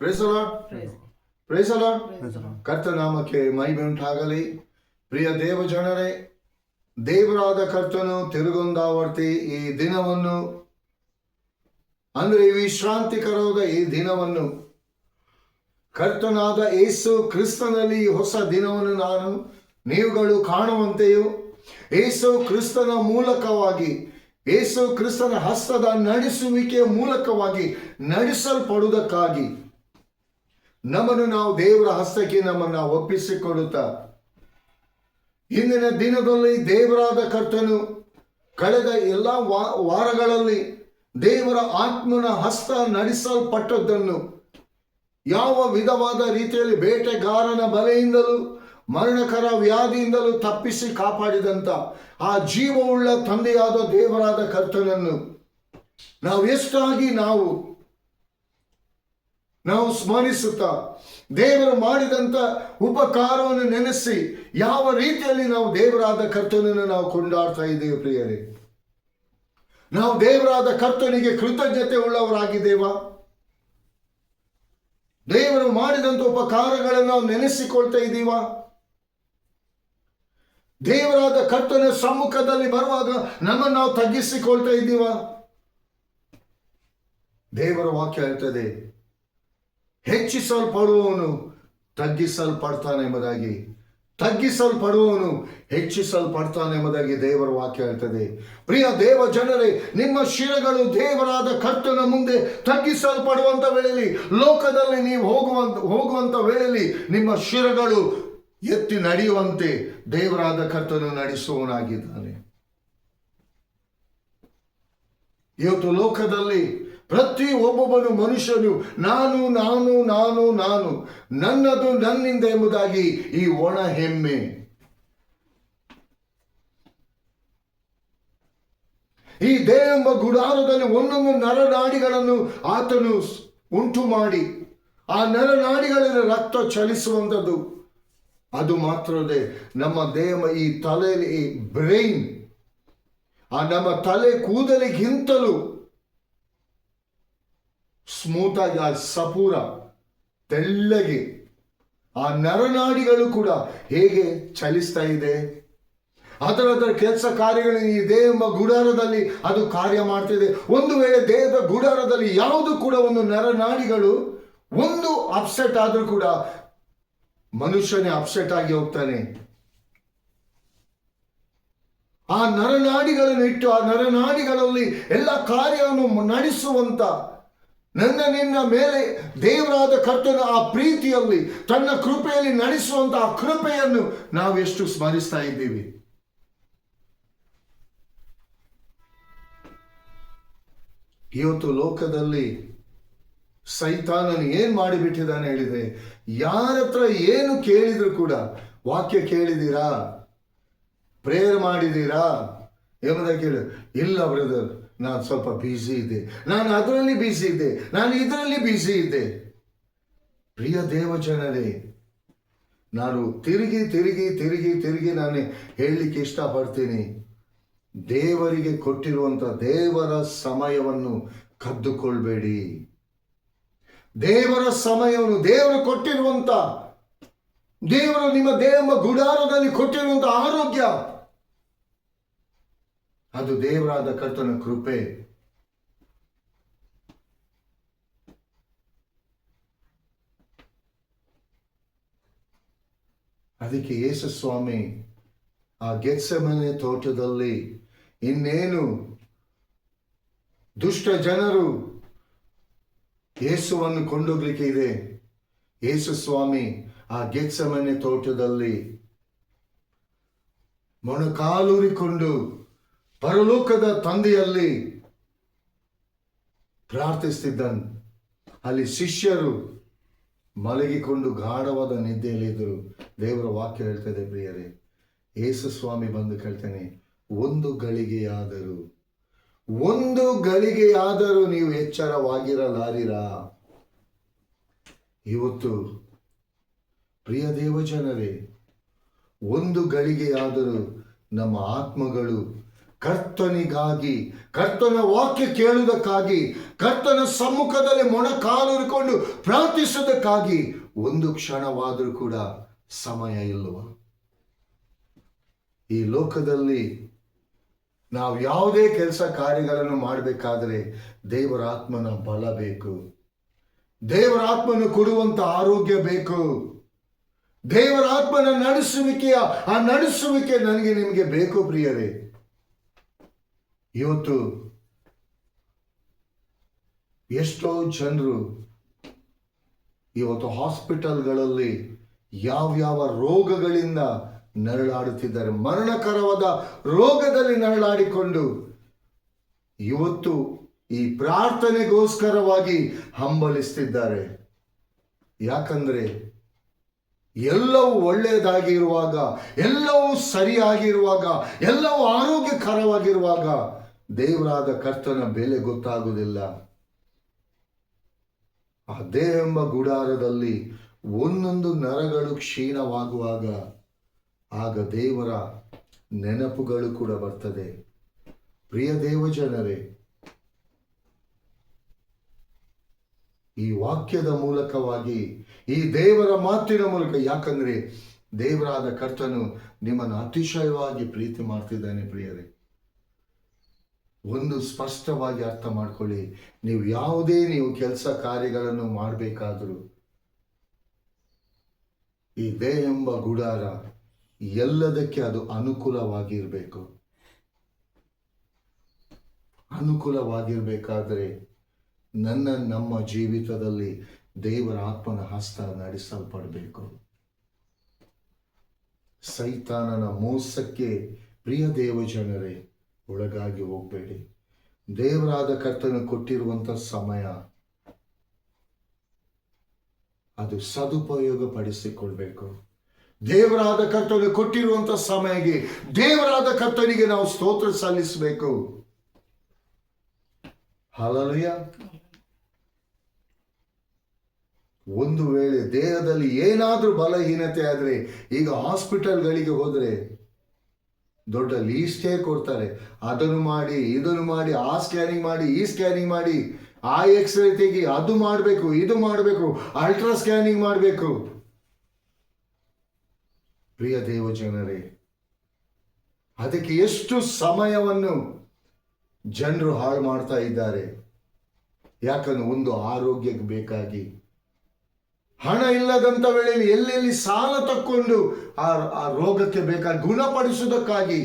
Price the lord. Praise the lord. ಕರ್ತನಾಮಕ್ಕೆ ಮಹಿಮೆ ಉಂಟಾಗಲಿ. ಪ್ರಿಯ ದೇವ ಜನರೇ, ದೇವರಾದ ಕರ್ತನು ತಿರುಗೊಂದಾವರ್ತಿ ಈ ದಿನವನ್ನು, ಅಂದರೆ ವಿಶ್ರಾಂತಿಕರವಾದ ಈ ದಿನವನ್ನು, ಕರ್ತನಾದ ಯೇಸು ಕ್ರಿಸ್ತನಲ್ಲಿ ಹೊಸ ದಿನವನ್ನು ನೀವುಗಳು ಕಾಣುವಂತೆಯೂ, ಯೇಸು ಕ್ರಿಸ್ತನ ಮೂಲಕವಾಗಿ, ಯೇಸು ಕ್ರಿಸ್ತನ ಹಸ್ತದ ನಡೆಸುವಿಕೆಯ ಮೂಲಕವಾಗಿ ನಡೆಸಲ್ಪಡುವುದಕ್ಕಾಗಿ ನಮ್ಮನ್ನು ನಾವು ದೇವರ ಹಸ್ತಕ್ಕೆ ನಮ್ಮನ್ನು ಒಪ್ಪಿಸಿಕೊಡುತ್ತಾ, ಇಂದಿನ ದಿನದಲ್ಲಿ ದೇವರಾದ ಕರ್ತನು ಕಳೆದ ಎಲ್ಲ ವಾರಗಳಲ್ಲಿ ದೇವರ ಆತ್ಮನ ಹಸ್ತ ನಡೆಸಲ್ಪಟ್ಟದ್ದನ್ನು, ಯಾವ ವಿಧವಾದ ರೀತಿಯಲ್ಲಿ ಬೇಟೆಗಾರನ ಬಲೆಯಿಂದಲೂ ಮರಣಕರ ವ್ಯಾಧಿಯಿಂದಲೂ ತಪ್ಪಿಸಿ ಕಾಪಾಡಿದಂತ ಆ ಜೀವವುಳ್ಳ ತಂದೆಯಾದ ದೇವರಾದ ಕರ್ತನನ್ನು ನಾವು ಎಷ್ಟಾಗಿ ನಾವು ಸ್ಮರಿಸುತ್ತಾ, ದೇವರು ಮಾಡಿದಂತ ಉಪಕಾರವನ್ನು ನೆನೆಸಿ ಯಾವ ರೀತಿಯಲ್ಲಿ ನಾವು ದೇವರಾದ ಕರ್ತನನ್ನು ನಾವು ಕೊಂಡಾಡ್ತಾ ಇದ್ದೇವೆ. ಪ್ರಿಯರೇ, ನಾವು ದೇವರಾದ ಕರ್ತನಿಗೆ ಕೃತಜ್ಞತೆ ಉಳ್ಳವರಾಗಿದ್ದೇವಾ? ದೇವರು ಮಾಡಿದಂತ ಉಪಕಾರಗಳನ್ನು ನಾವು ನೆನೆಸಿಕೊಳ್ತಾ ಇದ್ದೀವಾ? ದೇವರಾದ ಕರ್ತನ ಸಮ್ಮುಖದಲ್ಲಿ ಬರುವಾಗ ನಮ್ಮನ್ನು ನಾವು ತಗ್ಗಿಸಿಕೊಳ್ತಾ ಇದ್ದೀವಾ? ದೇವರ ವಾಕ್ಯ ಹೇಳ್ತದೆ, ಹೆಚ್ಚಿಸಲ್ಪಡುವವನು ತಗ್ಗಿಸಲ್ಪಡ್ತಾನೆ ಎಂಬುದಾಗಿ, ತಗ್ಗಿಸಲ್ಪಡುವವನು ಹೆಚ್ಚಿಸಲ್ಪಡ್ತಾನೆ ಎಂಬುದಾಗಿ ದೇವರ ವಾಕ್ಯ ಹೇಳ್ತದೆ. ಪ್ರಿಯ ದೇವ ಜನರೇ, ನಿಮ್ಮ ಶಿರಗಳು ದೇವರಾದ ಕರ್ತನ ಮುಂದೆ ತಗ್ಗಿಸಲ್ಪಡುವಂತ ವೇಳೆಯಲ್ಲಿ, ಲೋಕದಲ್ಲಿ ನೀವು ಹೋಗುವಂತ ವೇಳೆಯಲ್ಲಿ ನಿಮ್ಮ ಶಿರಗಳು ಎತ್ತಿ ನಡೆಯುವಂತೆ ದೇವರಾದ ಕರ್ತನು ನಡೆಸುವವನಾಗಿದ್ದಾನೆ. ಇವತ್ತು ಲೋಕದಲ್ಲಿ ಪ್ರತಿ ಒಬ್ಬೊಬ್ಬನು ಮನುಷ್ಯನು ನಾನು ನಾನು ನಾನು ನಾನು ನನ್ನದು ನನ್ನಿಂದ ಎಂಬುದಾಗಿ ಈ ಒಣ ಹೆಮ್ಮೆ, ಈ ದೇಹ ಎಂಬ ಗುಡಾರದಲ್ಲಿ ಒಂದೊಂದು ನರನಾಡಿಗಳನ್ನು ಆತನು ಉಂಟು ಮಾಡಿ, ಆ ನರನಾಡಿಗಳಲ್ಲಿ ರಕ್ತ ಚಲಿಸುವಂಥದ್ದು. ಅದು ಮಾತ್ರವೇ ನಮ್ಮ ದೇಹ, ಈ ತಲೆಯಲ್ಲಿ ಈ ಬ್ರೈನ್, ಆ ನಮ್ಮ ತಲೆ ಕೂದಲಿಗಿಂತಲೂ ಸ್ಮೂತ್ ಆಗಿ, ಆ ಸಪೂರ ತೆಳ್ಳಗೆ ಆ ನರನಾಡಿಗಳು ಕೂಡ ಹೇಗೆ ಚಲಿಸ್ತಾ ಇದೆ, ಅದರ ಕೆಲಸ ಕಾರ್ಯಗಳು ಈ ದೇಹ ಎಂಬ ಗುಡಾರದಲ್ಲಿ ಅದು ಕಾರ್ಯ ಮಾಡ್ತಿದೆ. ಒಂದು ವೇಳೆ ದೇಹದ ಗುಡಾರದಲ್ಲಿ ಯಾವುದು ಕೂಡ ಒಂದು ನರನಾಡಿಗಳು ಒಂದು ಅಪ್ಸೆಟ್ ಆದ್ರೂ ಕೂಡ ಮನುಷ್ಯನೇ ಅಪ್ಸೆಟ್ ಆಗಿ ಹೋಗ್ತಾನೆ. ಆ ನರನಾಡಿಗಳನ್ನು ಇಟ್ಟು ಆ ನರನಾಡಿಗಳಲ್ಲಿ ಎಲ್ಲ ಕಾರ್ಯವನ್ನು ನಡೆಸುವಂತ ನಿನ್ನ ಮೇಲೆ ದೇವರಾದ ಕರ್ತನ ಆ ಪ್ರೀತಿಯಲ್ಲಿ ತನ್ನ ಕೃಪೆಯಲ್ಲಿ ನಡೆಸುವಂತ ಆ ಕೃಪೆಯನ್ನು ನಾವು ಎಷ್ಟು ಸ್ಮರಿಸ್ತಾ ಇದ್ದೀವಿ. ಇವತ್ತು ಲೋಕದಲ್ಲಿ ಸೈತಾನನು ಏನ್ ಮಾಡಿಬಿಟ್ಟಿದ್ದಾನೆ ಹೇಳಿದೆ, ಯಾರ ಹತ್ರ ಏನು ಕೇಳಿದ್ರು ಕೂಡ, ವಾಕ್ಯ ಕೇಳಿದ್ದೀರಾ, ಪ್ರೇಯರ್ ಮಾಡಿದ್ದೀರಾ ಎಂಬುದಾಗಿ ಕೇಳಿ, ಇಲ್ಲ ಬ್ರದರ್ ನಾನು ಸ್ವಲ್ಪ ಬ್ಯುಸಿ ಇದ್ದೆ, ನಾನು ಅದರಲ್ಲಿ ಬ್ಯುಸಿ ಇದ್ದೆ, ನಾನು ಇದರಲ್ಲಿ ಬ್ಯುಸಿ ಇದ್ದೆ. ಪ್ರಿಯ ದೇವ ಜನರೇ, ನಾನು ತಿರುಗಿ ತಿರುಗಿ ತಿರುಗಿ ತಿರುಗಿ ನಾನು ಹೇಳಲಿಕ್ಕೆ ಇಷ್ಟಪಡ್ತೀನಿ, ದೇವರಿಗೆ ಕೊಟ್ಟಿರುವಂತ ದೇವರ ಸಮಯವನ್ನು ಕದ್ದುಕೊಳ್ಬೇಡಿ. ದೇವರ ಸಮಯವನ್ನು, ದೇವರು ಕೊಟ್ಟಿರುವಂತ, ದೇವರು ನಿಮ್ಮ ದೇಹ ಗುಡಾರದಲ್ಲಿ ಕೊಟ್ಟಿರುವಂತ ಆರೋಗ್ಯ, ಅದು ದೇವರಾದ ಕರ್ತನ ಕೃಪೆ. ಅದಕ್ಕೆ ಯೇಸು ಸ್ವಾಮಿ ಆ ಗೆತ್ಸೆಮನೆ ತೋಟದಲ್ಲಿ ಇನ್ನೇನು ದುಷ್ಟ ಜನರು ಯೇಸುವನ್ನು ಕೊಂಡೋಗ್ಲಿಕ್ಕೆ ಇದೆ, ಯೇಸು ಸ್ವಾಮಿ ಆ ಗೆತ್ಸೆಮನೆ ತೋಟದಲ್ಲಿ ಮೊಣಕಾಲೂರಿಕೊಂಡು ಪರಲೋಕದ ತಂದೆಯಲ್ಲಿ ಪ್ರಾರ್ಥಿಸ್ತಿದ್ದನು. ಅಲ್ಲಿ ಶಿಷ್ಯರು ಮಲಗಿಕೊಂಡು ಗಾಢವಾದ ನಿದ್ದೆಯಲ್ಲಿದ್ದರು. ದೇವರ ವಾಕ್ಯ ಹೇಳ್ತದೆ ಪ್ರಿಯರೇ, ಯೇಸು ಸ್ವಾಮಿ ಬಂದು ಕೇಳ್ತಾನೆ, ಒಂದು ಗಳಿಗೆಯಾದರೂ ನೀವು ಎಚ್ಚರವಾಗಿರಲಾರಿರಾ? ಇವತ್ತು ಪ್ರಿಯ ದೇವಜನರೇ, ಒಂದು ಗಳಿಗೆಯಾದರೂ ನಮ್ಮ ಆತ್ಮಗಳು ಕರ್ತನಿಗಾಗಿ, ಕರ್ತನ ವಾಕ್ಯ ಕೇಳುವುದಕ್ಕಾಗಿ, ಕರ್ತನ ಸಮ್ಮುಖದಲ್ಲಿ ಮೊಣಕಾಲೂರಿಕೊಂಡು ಪ್ರಾರ್ಥಿಸುವುದಕ್ಕಾಗಿ ಒಂದು ಕ್ಷಣವಾದರೂ ಕೂಡ ಸಮಯ ಇಲ್ಲವ? ಈ ಲೋಕದಲ್ಲಿ ನಾವು ಯಾವುದೇ ಕೆಲಸ ಕಾರ್ಯಗಳನ್ನು ಮಾಡಬೇಕಾದ್ರೆ ದೇವರ ಆತ್ಮನ ಬಲ ಬೇಕು, ದೇವರ ಆತ್ಮನು ಕೊಡುವಂತ ಆರೋಗ್ಯ ಬೇಕು, ದೇವರ ಆತ್ಮನ ಆ ನಡೆಸುವಿಕೆ ನನಗೆ ನಿಮಗೆ ಬೇಕು ಪ್ರಿಯರೇ. ಇವತ್ತು ಎಷ್ಟೋ ಜನರು ಇವತ್ತು ಹಾಸ್ಪಿಟಲ್ಗಳಲ್ಲಿ ಯಾವ್ಯಾವ ರೋಗಗಳಿಂದ ನರಳಾಡುತ್ತಿದ್ದಾರೆ, ಮರಣಕರವಾದ ರೋಗದಲ್ಲಿ ನರಳಾಡಿಕೊಂಡು ಇವತ್ತು ಈ ಪ್ರಾರ್ಥನೆಗೋಸ್ಕರವಾಗಿ ಹಂಬಲಿಸ್ತಿದ್ದಾರೆ. ಯಾಕಂದ್ರೆ ಎಲ್ಲವೂ ಒಳ್ಳೆಯದಾಗಿರುವಾಗ, ಎಲ್ಲವೂ ಸರಿಯಾಗಿರುವಾಗ, ಎಲ್ಲವೂ ಆರೋಗ್ಯಕರವಾಗಿರುವಾಗ ದೇವರಾದ ಕರ್ತನ ಬೆಲೆ ಗೊತ್ತಾಗುವುದಿಲ್ಲ. ಆ ದೇಹ ಎಂಬ ಗುಡಾರದಲ್ಲಿ ಒಂದೊಂದು ನರಗಳು ಕ್ಷೀಣವಾಗುವಾಗ ಆಗ ದೇವರ ನೆನಪುಗಳು ಕೂಡ ಬರ್ತದೆ. ಪ್ರಿಯ ದೇವಜನರೇ, ಈ ವಾಕ್ಯದ ಮೂಲಕವಾಗಿ, ಈ ದೇವರ ಮಾತಿನ ಮೂಲಕ, ಯಾಕಂದ್ರೆ ದೇವರಾದ ಕರ್ತನು ನಿಮ್ಮನ್ನು ಅತಿಶಯವಾಗಿ ಪ್ರೀತಿ ಮಾಡ್ತಿದ್ದಾನೆ ಪ್ರಿಯರೇ. ಒಂದು ಸ್ಪಷ್ಟವಾಗಿ ಅರ್ಥ ಮಾಡ್ಕೊಳ್ಳಿ, ನೀವು ಕೆಲಸ ಕಾರ್ಯಗಳನ್ನು ಮಾಡಬೇಕಾದರೂ ಈ ದೇಹ ಎಂಬ ಗುಡಾರ ಎಲ್ಲದಕ್ಕೆ ಅದು ಅನುಕೂಲವಾಗಿರ್ಬೇಕು. ಅನುಕೂಲವಾಗಿರ್ಬೇಕಾದ್ರೆ ನಮ್ಮ ಜೀವಿತದಲ್ಲಿ ದೇವರ ಆತ್ಮನ ಹಸ್ತ ನಡೆಸಲ್ಪಡಬೇಕು. ಸೈತಾನನ ಮೋಸಕ್ಕೆ ಪ್ರಿಯ ದೇವಜನರೇ ಒಳಗಾಗಿ ಹೋಗಬೇಡಿ. ದೇವರಾದ ಕರ್ತನು ಕೊಟ್ಟಿರುವಂತ ಸಮಯ ಅದು ಸದುಪಯೋಗ ಪಡಿಸಿಕೊಳ್ಬೇಕು. ದೇವರಾದ ಕರ್ತನು ಕೊಟ್ಟಿರುವಂತ ಸಮಯಕ್ಕೆ ದೇವರಾದ ಕರ್ತನಿಗೆ ನಾವು ಸ್ತೋತ್ರ ಸಲ್ಲಿಸಬೇಕು. ಹಲ್ಲೆಲೂಯಾ. ಒಂದು ವೇಳೆ ದೇಹದಲ್ಲಿ ಏನಾದ್ರೂ ಬಲಹೀನತೆ ಆದ್ರೆ, ಈಗ ಹಾಸ್ಪಿಟಲ್ಗಳಿಗೆ ಹೋದ್ರೆ ದೊಡ್ಡ ಲೀಸ್ಟೇ ಕೊಡ್ತಾರೆ. ಅದನ್ನು ಮಾಡಿ, ಇದನ್ನು ಮಾಡಿ, ಆ ಸ್ಕ್ಯಾನಿಂಗ್ ಮಾಡಿ, ಈ ಸ್ಕ್ಯಾನಿಂಗ್ ಮಾಡಿ, ಆ ಎಕ್ಸ್ರೇ ತೆಗಿ, ಅದು ಮಾಡಬೇಕು, ಇದು ಮಾಡಬೇಕು, ಅಲ್ಟ್ರಾ ಸ್ಕ್ಯಾನಿಂಗ್ ಮಾಡಬೇಕು. ಪ್ರಿಯ ದೇವಜನರೇ, ಅದಕ್ಕೆ ಎಷ್ಟು ಸಮಯವನ್ನು ಜನರು ಹಾಳು ಮಾಡ್ತಾ ಇದ್ದಾರೆ. ಯಾಕಂದ್ರೆ ಒಂದು ಆರೋಗ್ಯಕ್ಕೆ ಬೇಕಾಗಿ ಹಣ ಇಲ್ಲದಂತ ವೇಳೆಯಲ್ಲಿ ಎಲ್ಲೆಲ್ಲಿ ಸಾಲ ತಕ್ಕೊಂಡು ಆ ರೋಗಕ್ಕೆ ಬೇಕಾಗಿ ಗುಣಪಡಿಸುವುದಕ್ಕಾಗಿ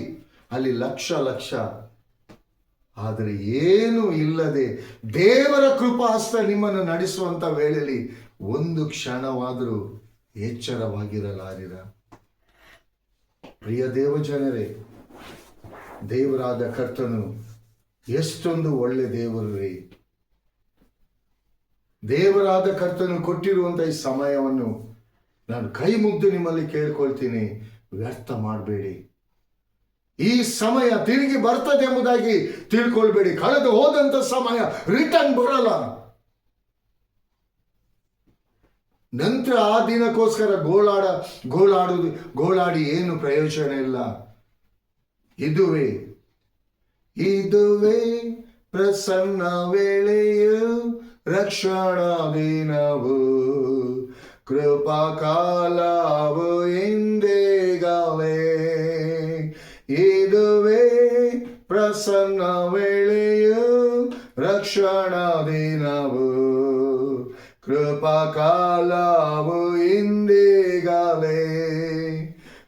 ಅಲ್ಲಿ ಲಕ್ಷ ಲಕ್ಷ, ಆದರೆ ಏನು ಇಲ್ಲದೆ ದೇವರ ಕೃಪಾಹಸ್ತ ನಿಮ್ಮನ್ನು ನಡೆಸುವಂತ ವೇಳೆಯಲ್ಲಿ ಒಂದು ಕ್ಷಣವಾದರೂ ಎಚ್ಚರವಾಗಿರಲಾರಿರ. ಪ್ರಿಯ ದೇವಜನರೇ, ದೇವರಾದ ಕರ್ತನು ಎಷ್ಟೊಂದು ಒಳ್ಳೆ ದೇವರು ರೀ. ದೇವರಾದ ಕರ್ತನು ಕೊಟ್ಟಿರುವಂತ ಈ ಸಮಯವನ್ನು ನಾನು ಕೈ ಮುಗ್ದು ನಿಮ್ಮಲ್ಲಿ ಕೇಳ್ಕೊಳ್ತೀನಿ, ವ್ಯರ್ಥ ಮಾಡಬೇಡಿ. ಈ ಸಮಯ ತಿರುಗಿ ಬರ್ತದೆ ಎಂಬುದಾಗಿ ತಿಳ್ಕೊಳ್ಬೇಡಿ. ಕಳೆದು ಹೋದಂತ ಸಮಯ ರಿಟರ್ನ್ ಬರಲ್ಲ. ನಂತರ ಆ ದಿನಕ್ಕೋಸ್ಕರ ಗೋಳಾಡಿ ಏನು ಪ್ರಯೋಜನ ಇಲ್ಲ. ಇದುವೇ ಪ್ರಸನ್ನ ವೇಳೆಯು, ರಕ್ಷಣಾ ದಿನವು, ಕೃಪಾ ಕಾಲವು ಇಂದೇಗಲೇ. ಇದುವೇ ಪ್ರಸನ್ನ ವೇಳೆಯು, ರಕ್ಷಣಾ ದಿನವು, ಕೃಪಾ ಕಾಲವು ಇಂದೇಗಲೇ.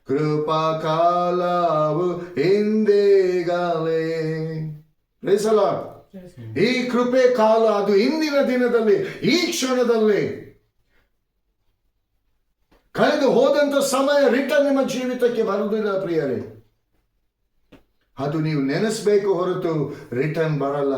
ಕೃಪಾ ಕಾಲವು ಇಂದೇಗಲೇ. Price the lord. ಈ ಕೃಪೆ ಕಾಲ ಅದು ಇಂದಿನ ದಿನದಲ್ಲಿ, ಈ ಕ್ಷಣದಲ್ಲಿ. ಕಳೆದು ಹೋದಂತ ಸಮಯ ರಿಟರ್ನ್ ನಿಮ್ಮ ಜೀವಿತಕ್ಕೆ ಬರುವುದಿಲ್ಲ ಪ್ರಿಯರೇ. ಅದು ನೀವು ನೆನೆಸಬೇಕು ಹೊರತು ರಿಟರ್ನ್ ಬರಲ್ಲ.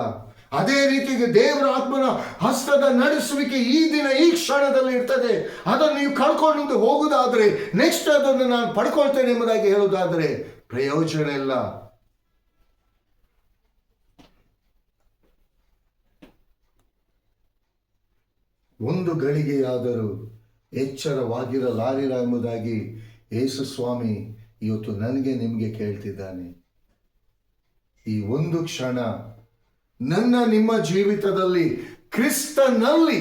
ಅದೇ ರೀತಿಗೆ ದೇವರ ಆತ್ಮನ ಹಸ್ತದ ನಡೆಸುವಿಕೆ ಈ ದಿನ ಈ ಕ್ಷಣದಲ್ಲಿ ಇರ್ತದೆ. ಅದನ್ನು ನೀವು ಕಳ್ಕೊಂಡು ಹೋಗುವುದಾದ್ರೆ, ನೆಕ್ಸ್ಟ್ ಅದನ್ನು ನಾನು ಪಡ್ಕೊಳ್ತೇನೆ ಎಂಬುದಾಗಿ ಹೇಳುವುದಾದ್ರೆ ಪ್ರಯೋಜನ ಇಲ್ಲ. ಒಂದು ಗಳಿಗೆಯಾದರೂ ಎಚ್ಚರವಾಗಿರಲಾರಿರ ಎಂಬುದಾಗಿ ಯೇಸು ಸ್ವಾಮಿ ಇವತ್ತು ನನಗೆ ನಿಮಗೆ ಕೇಳ್ತಿದ್ದಾನೆ. ಈ ಒಂದು ಕ್ಷಣ ನನ್ನ ನಿಮ್ಮ ಜೀವಿತದಲ್ಲಿ ಕ್ರಿಸ್ತನಲ್ಲಿ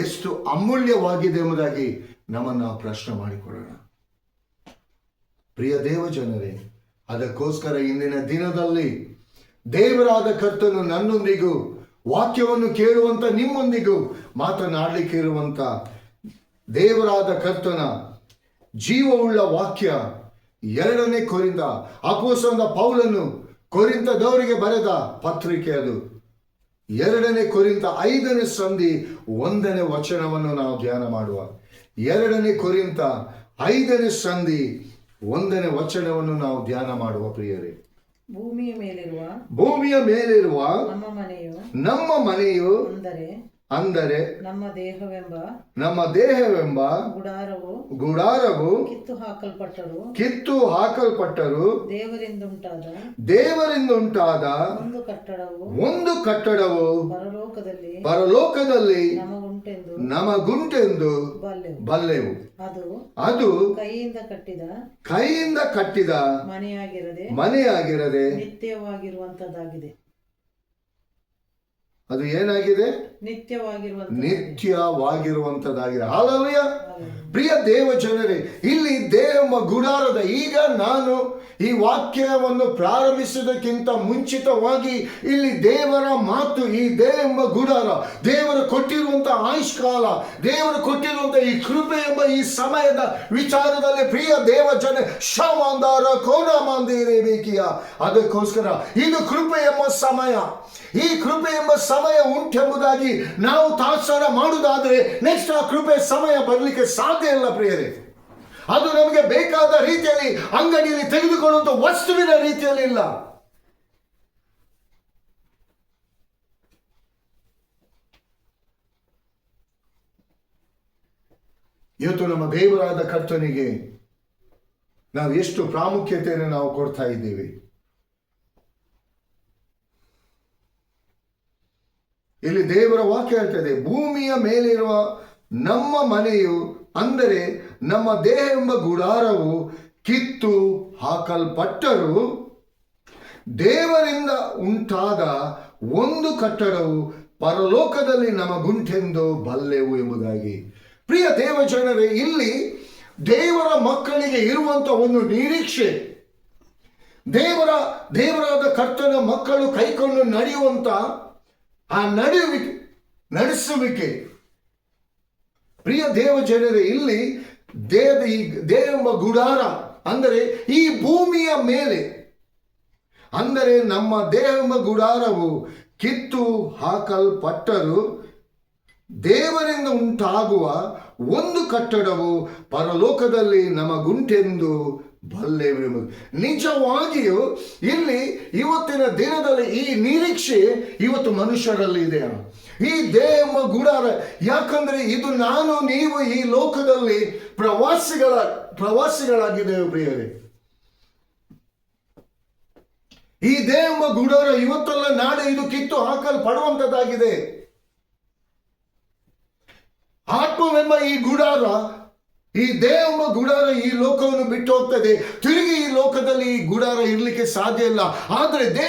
ಎಷ್ಟು ಅಮೂಲ್ಯವಾಗಿದೆ ಎಂಬುದಾಗಿ ನಮ್ಮನ್ನು ನಾವು ಪ್ರಶ್ನೆ ಮಾಡಿಕೊಳ್ಳೋಣ. ಪ್ರಿಯ ದೇವ ಜನರೇ, ಅದಕ್ಕೋಸ್ಕರ ಇಂದಿನ ದಿನದಲ್ಲಿ ದೇವರಾದ ಕರ್ತನು ನನ್ನೊಂದಿಗೂ ವಾಕ್ಯವನ್ನು ಕೇಳುವಂತ ನಿಮ್ಮೊಂದಿಗೂ ಮಾತನಾಡಲಿಕ್ಕೆ ಇರುವಂತ ದೇವರಾದ ಕರ್ತನ ಜೀವವುಳ್ಳ ವಾಕ್ಯ 2 ಕೊರಿಂಥ ಅಪೊಸ್ತಲನಾದ ಪೌಲನು ಕೊರಿಂಥದವರಿಗೆ ಬರೆದ ಪತ್ರಿಕೆ. ಅದು 2 ಕೊರಿಂಥ 5ನೇ ಸಂಧಿ 1ನೇ ವಚನವನ್ನು ನಾವು ಧ್ಯಾನ ಮಾಡುವ. 2 ಕೊರಿಂಥ 5ನೇ ಸಂಧಿ 1ನೇ ವಚನವನ್ನು ನಾವು ಧ್ಯಾನ ಮಾಡುವ. ಪ್ರಿಯರೇ, ಭೂಮಿಯ ಮೇಲಿರುವ ನಮ್ಮ ಮನೆಯು ಅಂದರೆ ನಮ್ಮ ದೇಹವೆಂಬ ಗುಡಾರವು ಕಿತ್ತು ಹಾಕಲ್ಪಟ್ಟರು ದೇವರಿಂದ ಉಂಟಾದ ಒಂದು ಕಟ್ಟಡವು ಪರಲೋಕದಲ್ಲಿ ನಮಗುಂಟೆಂದು ಬಲ್ಲೆವು. ಅದು ಕೈಯಿಂದ ಕಟ್ಟಿದ ಮನೆಯಾಗಿರದೆ ನಿತ್ಯವಾಗಿರುವಂತದ್ದಾಗಿದೆ. ಅದು ಏನಾಗಿದೆ? ನಿತ್ಯವಾಗಿರುವಂತದ್ದಾಗಿದೆ. ಹಾಲೆಲೂಯಾ. ಪ್ರಿಯ ದೇವ ಜನರೇ, ಇಲ್ಲಿ ದೇವ ಗುಡಾರದ, ಈಗ ನಾನು ಈ ವಾಕ್ಯವನ್ನು ಪ್ರಾರಂಭಿಸುವುದಕ್ಕಿಂತ ಮುಂಚಿತವಾಗಿ ಇಲ್ಲಿ ದೇವರ ಮಾತು, ಈ ದೇವ ಗುಡಾರ, ದೇವರು ಕೊಟ್ಟಿರುವಂತ ಆಯುಷ್ಕಾಲ, ದೇವರು ಕೊಟ್ಟಿರುವಂತ ಈ ಕೃಪೆ ಎಂಬ ಈ ಸಮಯದ ವಿಚಾರದಲ್ಲಿ ಪ್ರಿಯ ದೇವ ಜನ ಶಮಾಂದಾರ ಕೋನ ಮಂದಿರೇಬೇಕಿಯ. ಅದಕ್ಕೋಸ್ಕರ ಇದು ಕೃಪೆ ಎಂಬ ಸಮಯ. ಈ ಕೃಪೆ ಎಂಬ ಸಮಯ ಉಂಟೆಂಬುದಾಗಿ ನಾವು ತಾತ್ಸಾರ ಮಾಡುವುದಾದರೆ ನೆಕ್ಸ್ಟ್ ಆ ಕೃಪೆ ಸಮಯ ಬರಲಿಕ್ಕೆ ಸಾಧ್ಯ ಇಲ್ಲ ಪ್ರಿಯರೇ. ಅದು ನಮಗೆ ಬೇಕಾದ ರೀತಿಯಲ್ಲಿ ಅಂಗಡಿಯಲ್ಲಿ ತೆಗೆದುಕೊಳ್ಳುವಂತ ವಸ್ತುವಿನ ರೀತಿಯಲ್ಲಿ ಇಲ್ಲ. ಇವತ್ತು ನಮ್ಮ ದೇವರಾದ ಕರ್ತನಿಗೆ ನಾವು ಎಷ್ಟು ಪ್ರಾಮುಖ್ಯತೆಯನ್ನು ನಾವು ಕೊಡ್ತಾ ಇದ್ದೀವಿ. ಇಲ್ಲಿ ದೇವರ ವಾಕ್ಯ ಹೇಳ್ತದೆ, ಭೂಮಿಯ ಮೇಲಿರುವ ನಮ್ಮ ಮನೆಯು ಅಂದರೆ ನಮ್ಮ ದೇಹ ಎಂಬ ಗುಡಾರವು ಕಿತ್ತು ಹಾಕಲ್ಪಟ್ಟರು ದೇವರಿಂದ ಉಂಟಾದ ಒಂದು ಕಟ್ಟಡವು ಪರಲೋಕದಲ್ಲಿ ನಮಗುಂಟೆಂದು ಬಲ್ಲೆವು ಎಂಬುದಾಗಿ. ಪ್ರಿಯ ದೇವ ಜನರೇ, ಇಲ್ಲಿ ದೇವರ ಮಕ್ಕಳಿಗೆ ಇರುವಂತ ಒಂದು ನಿರೀಕ್ಷೆ, ದೇವರಾದ ಕರ್ತನ ಮಕ್ಕಳು ಕೈಕೊಂಡು ನಡೆಯುವಂತ ಆ ನಡೆಸುವಿಕೆ. ಪ್ರಿಯ ದೇವ ಜನರೇ, ಇಲ್ಲಿ ದೇವ ಗುಡಾರ ಅಂದರೆ ಈ ಭೂಮಿಯ ಮೇಲೆ, ಅಂದರೆ ನಮ್ಮ ದೇವ ಗುಡಾರವು ಕಿತ್ತು ಹಾಕಲ್ಪಟ್ಟರು ದೇವರಿಂದ ಉಂಟಾಗುವ ಒಂದು ಕಟ್ಟಡವು ಪರಲೋಕದಲ್ಲಿ ನಮಗುಂಟೆಂದು ಬಲ್ಲೆವು. ನಿಜವಾಗಿಯೂ ಇಲ್ಲಿ ಇವತ್ತಿನ ದಿನದಲ್ಲಿ ಈ ನಿರೀಕ್ಷೆ ಇವತ್ತು ಮನುಷ್ಯರಲ್ಲಿ ಇದೆ. ಈ ದೇವ ಗುಡಾರ, ಯಾಕಂದ್ರೆ ಇದು ನಾನು ನೀವು ಈ ಲೋಕದಲ್ಲಿ ಪ್ರವಾಸಿಗಳಾಗಿದ್ದೇವೆ ಪ್ರಿಯರೇ. ಈ ದೇವ ಗುಡಾರ ಇವತ್ತಲ್ಲ ನಾಳೆ ಇದು ಕಿತ್ತು ಹಾಕಲ್ಪಡುವಂತದ್ದಾಗಿದೆ. ಆತ್ಮವೆಂಬ ಈ ಗುಡಾರ, ಈ ದೇವ ಗುಡಾರ ಈ ಲೋಕವನ್ನು ಬಿಟ್ಟು ಹೋಗ್ತದೆ. ತಿರುಗಿ ಈ ಲೋಕದಲ್ಲಿ ಈ ಗುಡಾರ ಇರಲಿಕ್ಕೆ ಸಾಧ್ಯ ಇಲ್ಲ. ಆದರೆ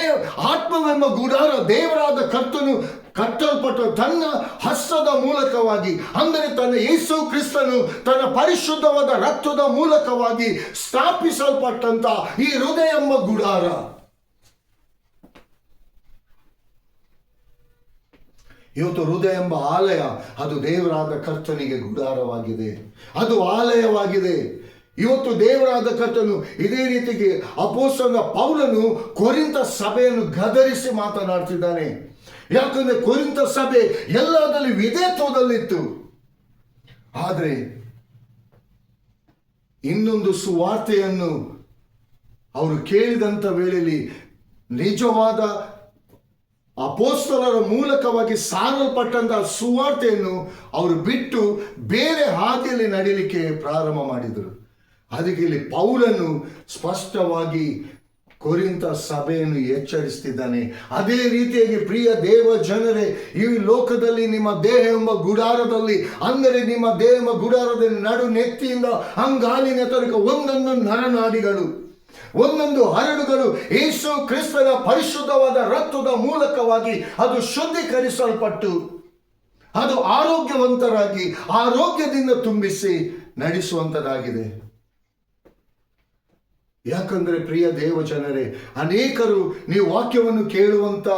ಆತ್ಮವೆಂಬ ಗುಡಾರ ದೇವರಾದ ಕರ್ತನು ಕಟ್ಟಲ್ಪಟ್ಟ ತನ್ನ ಹಸ್ತದ ಮೂಲಕವಾಗಿ, ಅಂದರೆ ತನ್ನ ಯೇಸು ಕ್ರಿಸ್ತನು ತನ್ನ ಪರಿಶುದ್ಧವಾದ ರಕ್ತದ ಮೂಲಕವಾಗಿ ಸ್ಥಾಪಿಸಲ್ಪಟ್ಟಂತ ಈ ಹೃದಯ ಎಂಬ ಗುಡಾರ. ಇವತ್ತು ಹೃದಯ ಎಂಬ ಆಲಯ, ಅದು ದೇವರಾದ ಕರ್ತನಿಗೆ ಗುಡಾರವಾಗಿದೆ, ಅದು ಆಲಯವಾಗಿದೆ. ಇವತ್ತು ದೇವರಾದ ಕರ್ತನು ಇದೇ ರೀತಿಗೆ ಅಪೊಸ್ತಲನಾದ ಪೌಲನು ಕೊರಿಂಥ ಸಭೆಯನ್ನು ಗದರಿಸಿ ಮಾತನಾಡ್ತಿದ್ದಾನೆ. ಯಾಕಂದ್ರೆ ಕೊರಿಂಥ ಸಭೆ ಎಲ್ಲದಲ್ಲಿ ವಿಧೇಯತ್ವದಲ್ಲಿತ್ತು. ಆದರೆ ಇನ್ನೊಂದು ಸುವಾರ್ತೆಯನ್ನು ಅವರು ಕೇಳಿದಂಥ ವೇಳೆಯಲ್ಲಿ ನಿಜವಾದ ಅಪೊಸ್ತಲರ ಮೂಲಕವಾಗಿ ಸಾರಲ್ಪಟ್ಟಂತಹ ಸುವಾರ್ತೆಯನ್ನು ಅವರು ಬಿಟ್ಟು ಬೇರೆ ಹಾದಿಯಲ್ಲಿ ನಡೀಲಿಕ್ಕೆ ಪ್ರಾರಂಭ ಮಾಡಿದರು. ಅದಕ್ಕೆ ಇಲ್ಲಿ ಪೌಲನು ಸ್ಪಷ್ಟವಾಗಿ ಕೊರಿಂಥ ಸಭೆಯನ್ನು ಎಚ್ಚರಿಸ್ತಿದ್ದಾನೆ. ಅದೇ ರೀತಿಯಾಗಿ ಪ್ರಿಯ ದೇವ ಜನರೇ, ಈ ಲೋಕದಲ್ಲಿ ನಿಮ್ಮ ದೇಹ ಎಂಬ ಗುಡಾರದಲ್ಲಿ, ಅಂದರೆ ನಿಮ್ಮ ದೇಹ ಎಂಬ ಗುಡಾರದಲ್ಲಿ ನಡು ನೆತ್ತಿಯಿಂದ ಅಂಗಾಲಿನ ತನಕ ಒಂದೊಂದು ನರನಾಡಿಗಳು, ಒಂದೊಂದು ಹರಳುಗಳು ಯೇಸು ಕ್ರಿಸ್ತನ ಪರಿಶುದ್ಧವಾದ ರಕ್ತದ ಮೂಲಕವಾಗಿ ಅದು ಶುದ್ಧೀಕರಿಸಲ್ಪಟ್ಟು ಅದು ಆರೋಗ್ಯವಂತರಾಗಿ ಆರೋಗ್ಯದಿಂದ ತುಂಬಿಸಿ ನಡೆಸುವಂತದಾಗಿದೆ. ಯಾಕಂದ್ರೆ ಪ್ರಿಯ ದೇವ ಜನರೇ, ಅನೇಕರು ನೀವು ವಾಕ್ಯವನ್ನು ಕೇಳುವಂತ,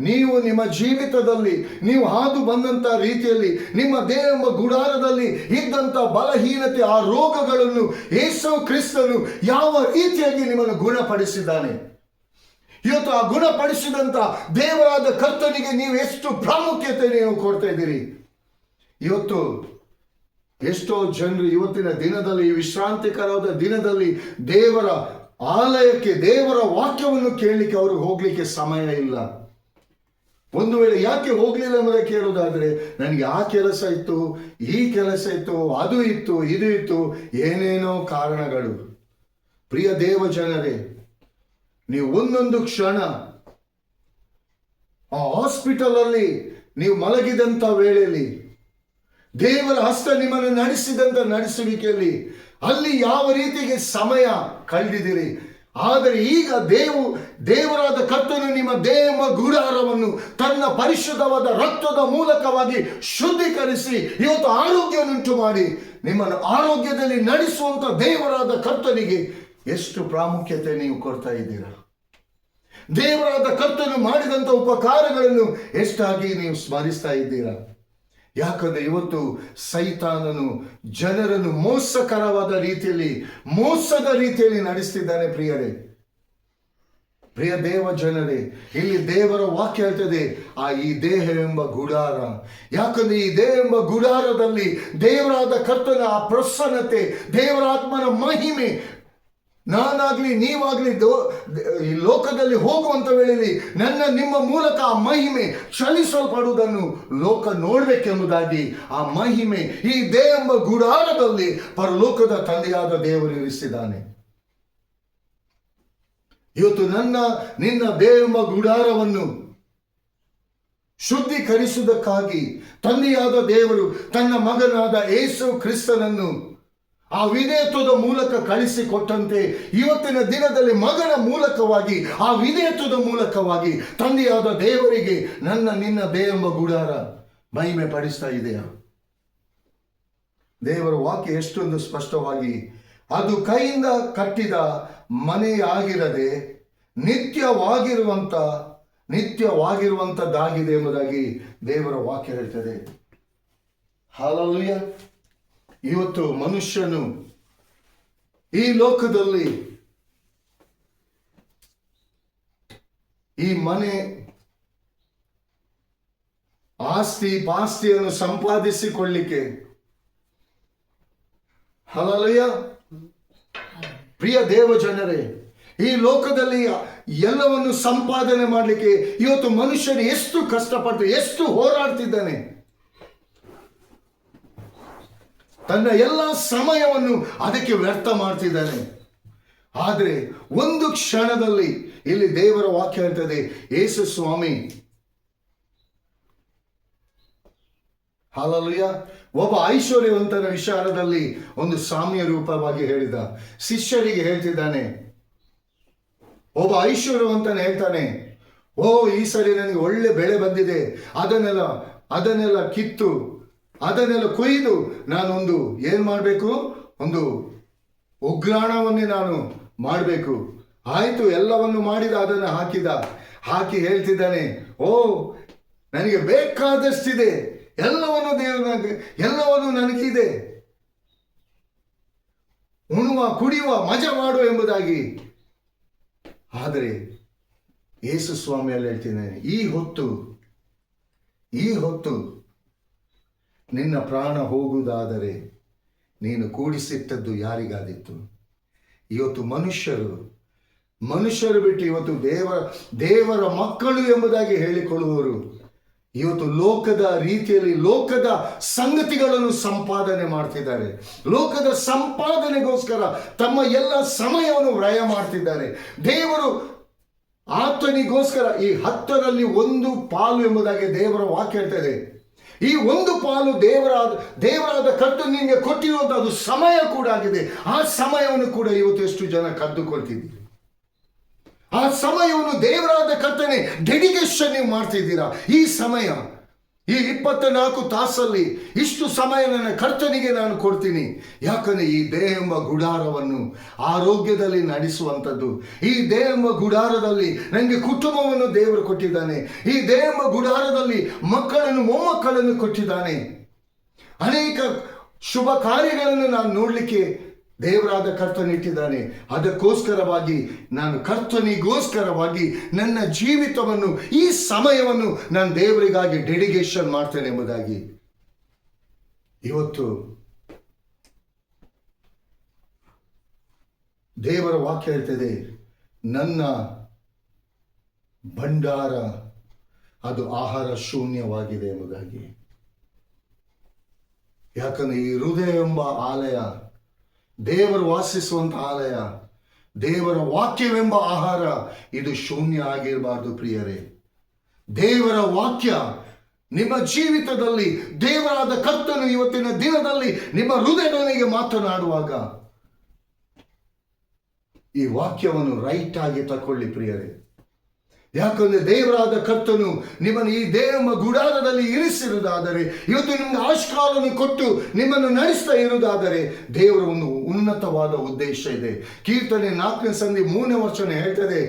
ನೀವು ನಿಮ್ಮ ಜೀವಿತದಲ್ಲಿ ನೀವು ಹಾದು ಬಂದಂತ ರೀತಿಯಲ್ಲಿ ನಿಮ್ಮ ದೇವ ಗುಡಾರದಲ್ಲಿ ಇದ್ದಂತ ಬಲಹೀನತೆ, ಆ ರೋಗಗಳನ್ನು ಯೇಸು ಕ್ರಿಸ್ತನು ಯಾವ ರೀತಿಯಾಗಿ ನಿಮ್ಮನ್ನು ಗುಣಪಡಿಸಿದ್ದಾನೆ. ಇವತ್ತು ಆ ಗುಣಪಡಿಸಿದಂತ ದೇವರಾದ ಕರ್ತನಿಗೆ ನೀವು ಎಷ್ಟು ಪ್ರಾಮುಖ್ಯತೆ ನೀವು ಕೊಡ್ತಾ ಇದ್ದೀರಿ. ಇವತ್ತು ಎಷ್ಟೋ ಜನರು ಇವತ್ತಿನ ದಿನದಲ್ಲಿ, ಈ ವಿಶ್ರಾಂತಿಕರವಾದ ದಿನದಲ್ಲಿ ದೇವರ ಆಲಯಕ್ಕೆ, ದೇವರ ವಾಕ್ಯವನ್ನು ಕೇಳಲಿಕ್ಕೆ ಅವ್ರಿಗೆ ಹೋಗ್ಲಿಕ್ಕೆ ಸಮಯ ಇಲ್ಲ. ಒಂದು ವೇಳೆ ಯಾಕೆ ಹೋಗ್ಲಿಲ್ಲ ಎಂಬುದಕ್ಕೆ ಕೇಳುವುದಾದ್ರೆ, ನನಗೆ ಆ ಕೆಲಸ ಇತ್ತು, ಈ ಕೆಲಸ ಇತ್ತು, ಅದು ಇತ್ತು, ಇದು ಇತ್ತು, ಏನೇನೋ ಕಾರಣಗಳು. ಪ್ರಿಯ ದೇವ ಜನರೇ, ನೀವು ಒಂದೊಂದು ಕ್ಷಣ ಆ ಹಾಸ್ಪಿಟಲ್ ಅಲ್ಲಿ ನೀವು ಮಲಗಿದಂತ ವೇಳೆಯಲ್ಲಿ ದೇವರ ಹಸ್ತ ನಿಮ್ಮನ್ನು ನಡೆಸಿದಂತ ನಡೆಸುವಿಕೆಯಲ್ಲಿ ಅಲ್ಲಿ ಯಾವ ರೀತಿಗೆ ಸಮಯ ಕಳೆದಿದ್ದೀರಿ. ಆದರೆ ಈಗ ದೇವರಾದ ಕರ್ತನು ನಿಮ್ಮ ದೇವ ಗುಡಾರವನ್ನು ತನ್ನ ಪರಿಶುದ್ಧವಾದ ರಕ್ತದ ಮೂಲಕವಾಗಿ ಶುದ್ಧೀಕರಿಸಿ ಇವತ್ತು ಆರೋಗ್ಯವನ್ನುಂಟು ಮಾಡಿ ನಿಮ್ಮನ್ನು ಆರೋಗ್ಯದಲ್ಲಿ ನಡೆಸುವಂತ ದೇವರಾದ ಕರ್ತನಿಗೆ ಎಷ್ಟು ಪ್ರಾಮುಖ್ಯತೆ ನೀವು ಕೊಡ್ತಾ ಇದ್ದೀರಾ. ದೇವರಾದ ಕರ್ತನು ಮಾಡಿದಂತ ಉಪಕಾರಗಳನ್ನು ಎಷ್ಟಾಗಿ ನೀವು ಸ್ಮರಿಸ್ತಾ ಇದ್ದೀರಾ. ಯಾಕಂದ್ರೆ ಇವತ್ತು ಸೈತಾನನು ಜನರನ್ನು ಮೋಸಕರವಾದ ರೀತಿಯಲ್ಲಿ, ಮೋಸದ ರೀತಿಯಲ್ಲಿ ನಡೆಸ್ತಿದ್ದಾನೆ. ಪ್ರಿಯ ದೇವ ಜನರೇ, ಇಲ್ಲಿ ದೇವರ ವಾಕ್ಯ ಹೇಳ್ತದೆ, ಈ ದೇಹವೆಂಬ ಗುಡಾರ. ಯಾಕಂದ್ರೆ ಈ ದೇಹ ಎಂಬ ಗುಡಾರದಲ್ಲಿ ದೇವರಾದ ಕರ್ತನ ಆ ಪ್ರಸನ್ನತೆ, ದೇವರಾತ್ಮನ ಮಹಿಮೆ, ನಾನಾಗ್ಲಿ ನೀವಾಗ್ಲಿ ಈ ಲೋಕದಲ್ಲಿ ಹೋಗುವಂತ ವೇಳೆಯಲ್ಲಿ ನಿಮ್ಮ ಮೂಲಕ ಆ ಮಹಿಮೆ ಚಲಿಸಲ್ಪಡುವುದನ್ನು ಲೋಕ ನೋಡ್ಬೇಕೆಂಬುದಾಗಿ ಆ ಮಹಿಮೆ ಈ ದೇವೆಂಬ ಗುಡಾರದಲ್ಲಿ ಪರಲೋಕದ ತಂದೆಯಾದ ದೇವರು ಇರಿಸಿದ್ದಾನೆ. ಇವತ್ತು ನಿನ್ನ ದೇವೆಂಬ ಗುಡಾರವನ್ನು ಶುದ್ಧೀಕರಿಸುವುದಕ್ಕಾಗಿ ತಂದೆಯಾದ ದೇವರು ತನ್ನ ಮಗನಾದ ಯೇಸು ಕ್ರಿಸ್ತನನ್ನು ಆ ವಿಧೇಯತ್ವದ ಮೂಲಕ ಕಳಿಸಿಕೊಟ್ಟಂತೆ ಇವತ್ತಿನ ದಿನದಲ್ಲಿ ಮಗನ ಮೂಲಕವಾಗಿ, ಆ ವಿಧೇಯತ್ವದ ಮೂಲಕವಾಗಿ ತಂದೆಯಾದ ದೇವರಿಗೆ ನಿನ್ನ ದೇವೆಂಬ ಗುಡಾರ ಮಹಿಮೆ ಪಡಿಸ್ತಾ ಇದೆಯಾ? ದೇವರ ವಾಕ್ಯ ಎಷ್ಟೊಂದು ಸ್ಪಷ್ಟವಾಗಿ, ಅದು ಕೈಯಿಂದ ಕಟ್ಟಿದ ಮನೆಯಾಗಿರದೆ ನಿತ್ಯವಾಗಿರುವಂತದ್ದಾಗಿದೆ ಎಂಬುದಾಗಿ ದೇವರ ವಾಕ್ಯ ಹೇಳ್ತದೆ. ಹಲ್ಲೆಲೂಯಾ. ಇವತ್ತು ಮನುಷ್ಯನು ಈ ಲೋಕದಲ್ಲಿ ಈ ಮನೆ ಪಾಸ್ತಿಯನ್ನು ಸಂಪಾದಿಸಿಕೊಳ್ಳಿಕ್ಕೆ, ಹಲ್ಲೆಲೂಯಾ, ಪ್ರಿಯ ದೇವ ಜನರೇ, ಈ ಲೋಕದಲ್ಲಿ ಎಲ್ಲವನ್ನು ಸಂಪಾದನೆ ಮಾಡಲಿಕ್ಕೆ ಇವತ್ತು ಮನುಷ್ಯನು ಎಷ್ಟು ಕಷ್ಟಪಟ್ಟು ಎಷ್ಟು ಹೋರಾಡ್ತಿದ್ದಾನೆ. ತನ್ನ ಎಲ್ಲ ಸಮಯವನ್ನು ಅದಕ್ಕೆ ವ್ಯರ್ಥ ಮಾಡ್ತಿದ್ದಾನೆ. ಆದರೆ ಒಂದು ಕ್ಷಣದಲ್ಲಿ ಇಲ್ಲಿ ದೇವರ ವಾಕ್ಯ ಹೇಳ್ತದೆ, ಯೇಸು ಸ್ವಾಮಿ ಹಲ್ಲೆಲೂಯಾ ಒಬ್ಬ ಐಶ್ವರ್ಯವಂತನ ವಿಚಾರದಲ್ಲಿ ಒಂದು ಸಾಮ್ಯ ರೂಪವಾಗಿ ಹೇಳಿದ. ಶಿಷ್ಯರಿಗೆ ಹೇಳ್ತಿದ್ದಾನೆ, ಒಬ್ಬ ಐಶ್ವರ್ಯವಂತನ ಹೇಳ್ತಾನೆ, ಈ ಸರಿ ನನಗೆ ಒಳ್ಳೆ ಬೆಳೆ ಬಂದಿದೆ, ಅದನ್ನೆಲ್ಲ ಕಿತ್ತು ಅದನ್ನೆಲ್ಲ ಕೊಯ್ದು ನಾನೊಂದು ಏನ್ ಮಾಡಬೇಕು, ಒಂದು ಉಗ್ರಾಣವನ್ನೇ ನಾನು ಮಾಡಬೇಕು. ಆಯ್ತು, ಎಲ್ಲವನ್ನು ಮಾಡಿದ, ಅದನ್ನು ಹಾಕಿ ಹೇಳ್ತಿದ್ದಾನೆ, ನನಗೆ ಬೇಕಾದಷ್ಟಿದೆ, ಎಲ್ಲವನ್ನು ನನಗಿದೆ, ಉಣ್ಣುವ ಕುಡಿಯುವ ಮಜಾ ಮಾಡುವ ಎಂಬುದಾಗಿ. ಆದರೆ ಯೇಸು ಸ್ವಾಮಿಯಲ್ಲಿ ಹೇಳ್ತಿದ್ದಾನೆ, ಈ ಹೊತ್ತು ನಿನ್ನ ಪ್ರಾಣ ಹೋಗುವುದಾದರೆ ನೀನು ಕೂಡಿಸಿಟ್ಟದ್ದು ಯಾರಿಗಾದಿತ್ತು? ಇವತ್ತು ಮನುಷ್ಯರು ಬಿಟ್ಟು ಇವತ್ತು ದೇವರ ಮಕ್ಕಳು ಎಂಬುದಾಗಿ ಹೇಳಿಕೊಳ್ಳುವವರು ಇವತ್ತು ಲೋಕದ ರೀತಿಯಲ್ಲಿ ಲೋಕದ ಸಂಗತಿಗಳನ್ನು ಸಂಪಾದನೆ ಮಾಡ್ತಿದ್ದಾರೆ. ಲೋಕದ ಸಂಪಾದನೆಗೋಸ್ಕರ ತಮ್ಮ ಎಲ್ಲ ಸಮಯವನ್ನು ವ್ಯಯ ಮಾಡ್ತಿದ್ದಾರೆ. ದೇವರು ಆತನಿಗೋಸ್ಕರ ಈ 10ರಲ್ಲಿ 1 ಪಾಲು ಎಂಬುದಾಗಿ ದೇವರ ವಾಕ್ಯ ಹೇಳ್ತದೆ. ಈ 1 ಪಾಲು ದೇವರಾದ ಕರ್ತನು ನಿಮಗೆ ಕೊಟ್ಟಿರುವಂತ ಅದು ಸಮಯ ಕೂಡ ಆಗಿದೆ. ಆ ಸಮಯವನ್ನು ಕೂಡ ಇವತ್ತು ಎಷ್ಟು ಜನ ಕದ್ದುಕೊಳ್ತಿದ್ದೀವಿ. ಆ ಸಮಯವನ್ನು ದೇವರಾದ ಕರ್ತನೆ ಡೆಡಿಕೇಶನ್ ನೀವು ಮಾಡ್ತಿದ್ದೀರಾ. ಈ ಸಮಯ, ಈ 24 ತಾಸಲ್ಲಿ ಇಷ್ಟು ಸಮಯ ನನ್ನ ಕರ್ತನಿಗೆ ನಾನು ಕೊಡ್ತೀನಿ. ಯಾಕಂದ್ರೆ ಈ ದೇಹ ಎಂಬ ಗುಡಾರವನ್ನು ಆರೋಗ್ಯದಲ್ಲಿ ನಡೆಸುವಂಥದ್ದು, ಈ ದೇಹ ಎಂಬ ಗುಡಾರದಲ್ಲಿ ನನಗೆ ಕುಟುಂಬವನ್ನು ದೇವರು ಕೊಟ್ಟಿದ್ದಾನೆ, ಈ ದೇಹ ಎಂಬ ಗುಡಾರದಲ್ಲಿ ಮಕ್ಕಳನ್ನು ಮೊಮ್ಮಕ್ಕಳನ್ನು ಕೊಟ್ಟಿದ್ದಾನೆ. ಅನೇಕ ಶುಭ ಕಾರ್ಯಗಳನ್ನು ನಾನು ನೋಡಲಿಕ್ಕೆ ದೇವರಾದ ಕರ್ತನಿಟ್ಟಿದ್ದಾನೆ. ಅದಕ್ಕೋಸ್ಕರವಾಗಿ ನಾನು ಕರ್ತನಿಗೋಸ್ಕರವಾಗಿ ನನ್ನ ಜೀವಿತವನ್ನು, ಈ ಸಮಯವನ್ನು ನಾನು ದೇವರಿಗಾಗಿ ಡೆಡಿಕೇಶನ್ ಮಾಡ್ತೇನೆ ಎಂಬುದಾಗಿ ಇವತ್ತು ದೇವರ ವಾಕ್ಯ ಹೇಳ್ತದೆ, ನನ್ನ ಭಂಡಾರ ಅದು ಆಹಾರ ಶೂನ್ಯವಾಗಿದೆ ಎಂಬುದಾಗಿ. ಯಾಕಂದ್ರೆ ಈ ಹೃದಯ ಎಂಬ ಆಲಯ, ದೇವರು ವಾಸಿಸುವಂತ ಆಲಯ, ದೇವರ ವಾಕ್ಯವೆಂಬ ಆಹಾರ ಇದು ಶೂನ್ಯ ಆಗಿರಬಾರ್ದು ಪ್ರಿಯರೇ. ದೇವರ ವಾಕ್ಯ ನಿಮ್ಮ ಜೀವಿತದಲ್ಲಿ, ದೇವರಾದ ಕರ್ತನು ಇವತ್ತಿನ ದಿನದಲ್ಲಿ ನಿಮ್ಮ ಹೃದಯದೊಂದಿಗೆ ಮಾತನಾಡುವಾಗ ಈ ವಾಕ್ಯವನ್ನು ರೈಟ್ ಆಗಿ ತಕೊಳ್ಳಿ ಪ್ರಿಯರೇ. ಯಾಕಂದ್ರೆ ದೇವರಾದ ಕರ್ತನು ನಿಮ್ಮನ್ನು ಈ ದೇವ ಗುಡಾರದಲ್ಲಿ ಇರಿಸಿರುವುದಾದರೆ, ಇವತ್ತು ನಿಮ್ಗೆ ಆಶ್ಕಾಲನ್ನು ಕೊಟ್ಟು ನಿಮ್ಮನ್ನು ನಡೆಸ್ತಾ ಇರುವುದಾದರೆ ದೇವರ ಒಂದು ಉನ್ನತವಾದ ಉದ್ದೇಶ ಇದೆ. ಕೀರ್ತನೆ 4ನೇ ಸಂಧಿ 3ನೇ ವಚನ ಹೇಳ್ತದೆ,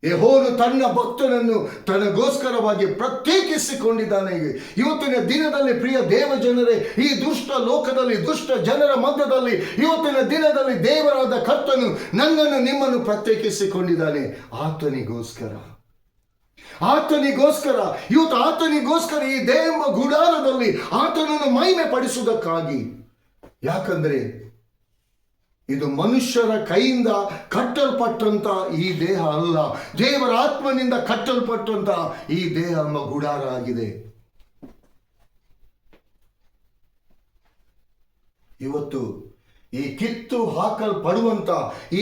ಯೆಹೋವನು ತನ್ನ ಭಕ್ತನನ್ನು ತನಗೋಸ್ಕರವಾಗಿ ಪ್ರತ್ಯೇಕಿಸಿಕೊಂಡಿದ್ದಾನೆ. ಇವತ್ತಿನ ದಿನದಲ್ಲಿ ಪ್ರಿಯ ದೇವ ಜನರೇ, ಈ ದುಷ್ಟ ಲೋಕದಲ್ಲಿ, ದುಷ್ಟ ಜನರ ಮಧ್ಯದಲ್ಲಿ ಇವತ್ತಿನ ದಿನದಲ್ಲಿ ದೇವರಾದ ಕರ್ತನು ನನ್ನನ್ನು ನಿಮ್ಮನ್ನು ಪ್ರತ್ಯೇಕಿಸಿಕೊಂಡಿದ್ದಾನೆ. ಆತನಿಗೋಸ್ಕರ ಇವತ್ತು ಆತನಿಗೋಸ್ಕರ ಈ ದೇವ ಗುಡಾರದಲ್ಲಿ ಆತನನ್ನು ಮಹಿಮೆ ಪಡಿಸುವುದಕ್ಕಾಗಿ. ಯಾಕಂದ್ರೆ ಇದು ಮನುಷ್ಯರ ಕೈಯಿಂದ ಕಟ್ಟಲ್ಪಟ್ಟಂತ ಈ ದೇಹ ಅಲ್ಲ, ದೇವರ ಆತ್ಮನಿಂದ ಕಟ್ಟಲ್ಪಟ್ಟಂತ ಈ ದೇಹ ಎಂಬ ಗುಡಾರ ಆಗಿದೆ. ಇವತ್ತು ಈ ಕಿತ್ತು ಹಾಕಲ್ಪಡುವಂತ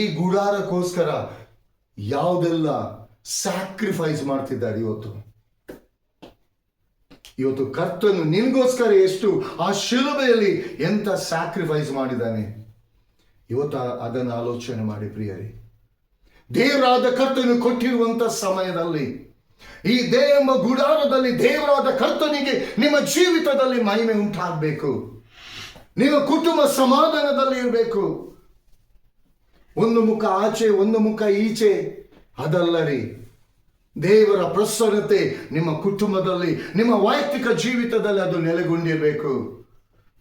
ಈ ಗುಡಾರಕ್ಕೋಸ್ಕರ ಯಾವುದೆಲ್ಲ ಸ್ಯಾಕ್ರಿಫೈಸ್ ಮಾಡ್ತಿದ್ದಾರೆ. ಇವತ್ತು ಕರ್ತನು ನಿನ್ಗೋಸ್ಕರ ಎಷ್ಟು ಆ ಶಿಲುಬೆಯಲ್ಲಿ ಎಂತ ಸ್ಯಾಕ್ರಿಫೈಸ್ ಮಾಡಿದ್ದಾನೆ. ಇವತ್ತು ಅದನ್ನು ಆಲೋಚನೆ ಮಾಡಿ ಪ್ರಿಯರೇ. ದೇವರಾದ ಕರ್ತನು ಕೊಟ್ಟಿರುವಂತ ಸಮಯದಲ್ಲಿ ಈ ದೇಹ ಎಂಬ ಗುಡಾರದಲ್ಲಿ ದೇವರಾದ ಕರ್ತನಿಗೆ ನಿಮ್ಮ ಜೀವಿತದಲ್ಲಿ ಮಹಿಮೆ ಉಂಟಾಗಬೇಕು. ನಿಮ್ಮ ಕುಟುಂಬ ಸಮಾಧಾನದಲ್ಲಿ ಇರಬೇಕು. ಒಂದು ಮುಖ ಆಚೆ, ಒಂದು ಮುಖ ಈಚೆ ಅದಲ್ಲ ರೀ. ದೇವರ ಪ್ರಸನ್ನತೆ ನಿಮ್ಮ ಕುಟುಂಬದಲ್ಲಿ, ನಿಮ್ಮ ವೈಯಕ್ತಿಕ ಜೀವಿತದಲ್ಲಿ ಅದು ನೆಲೆಗೊಂಡಿರಬೇಕು.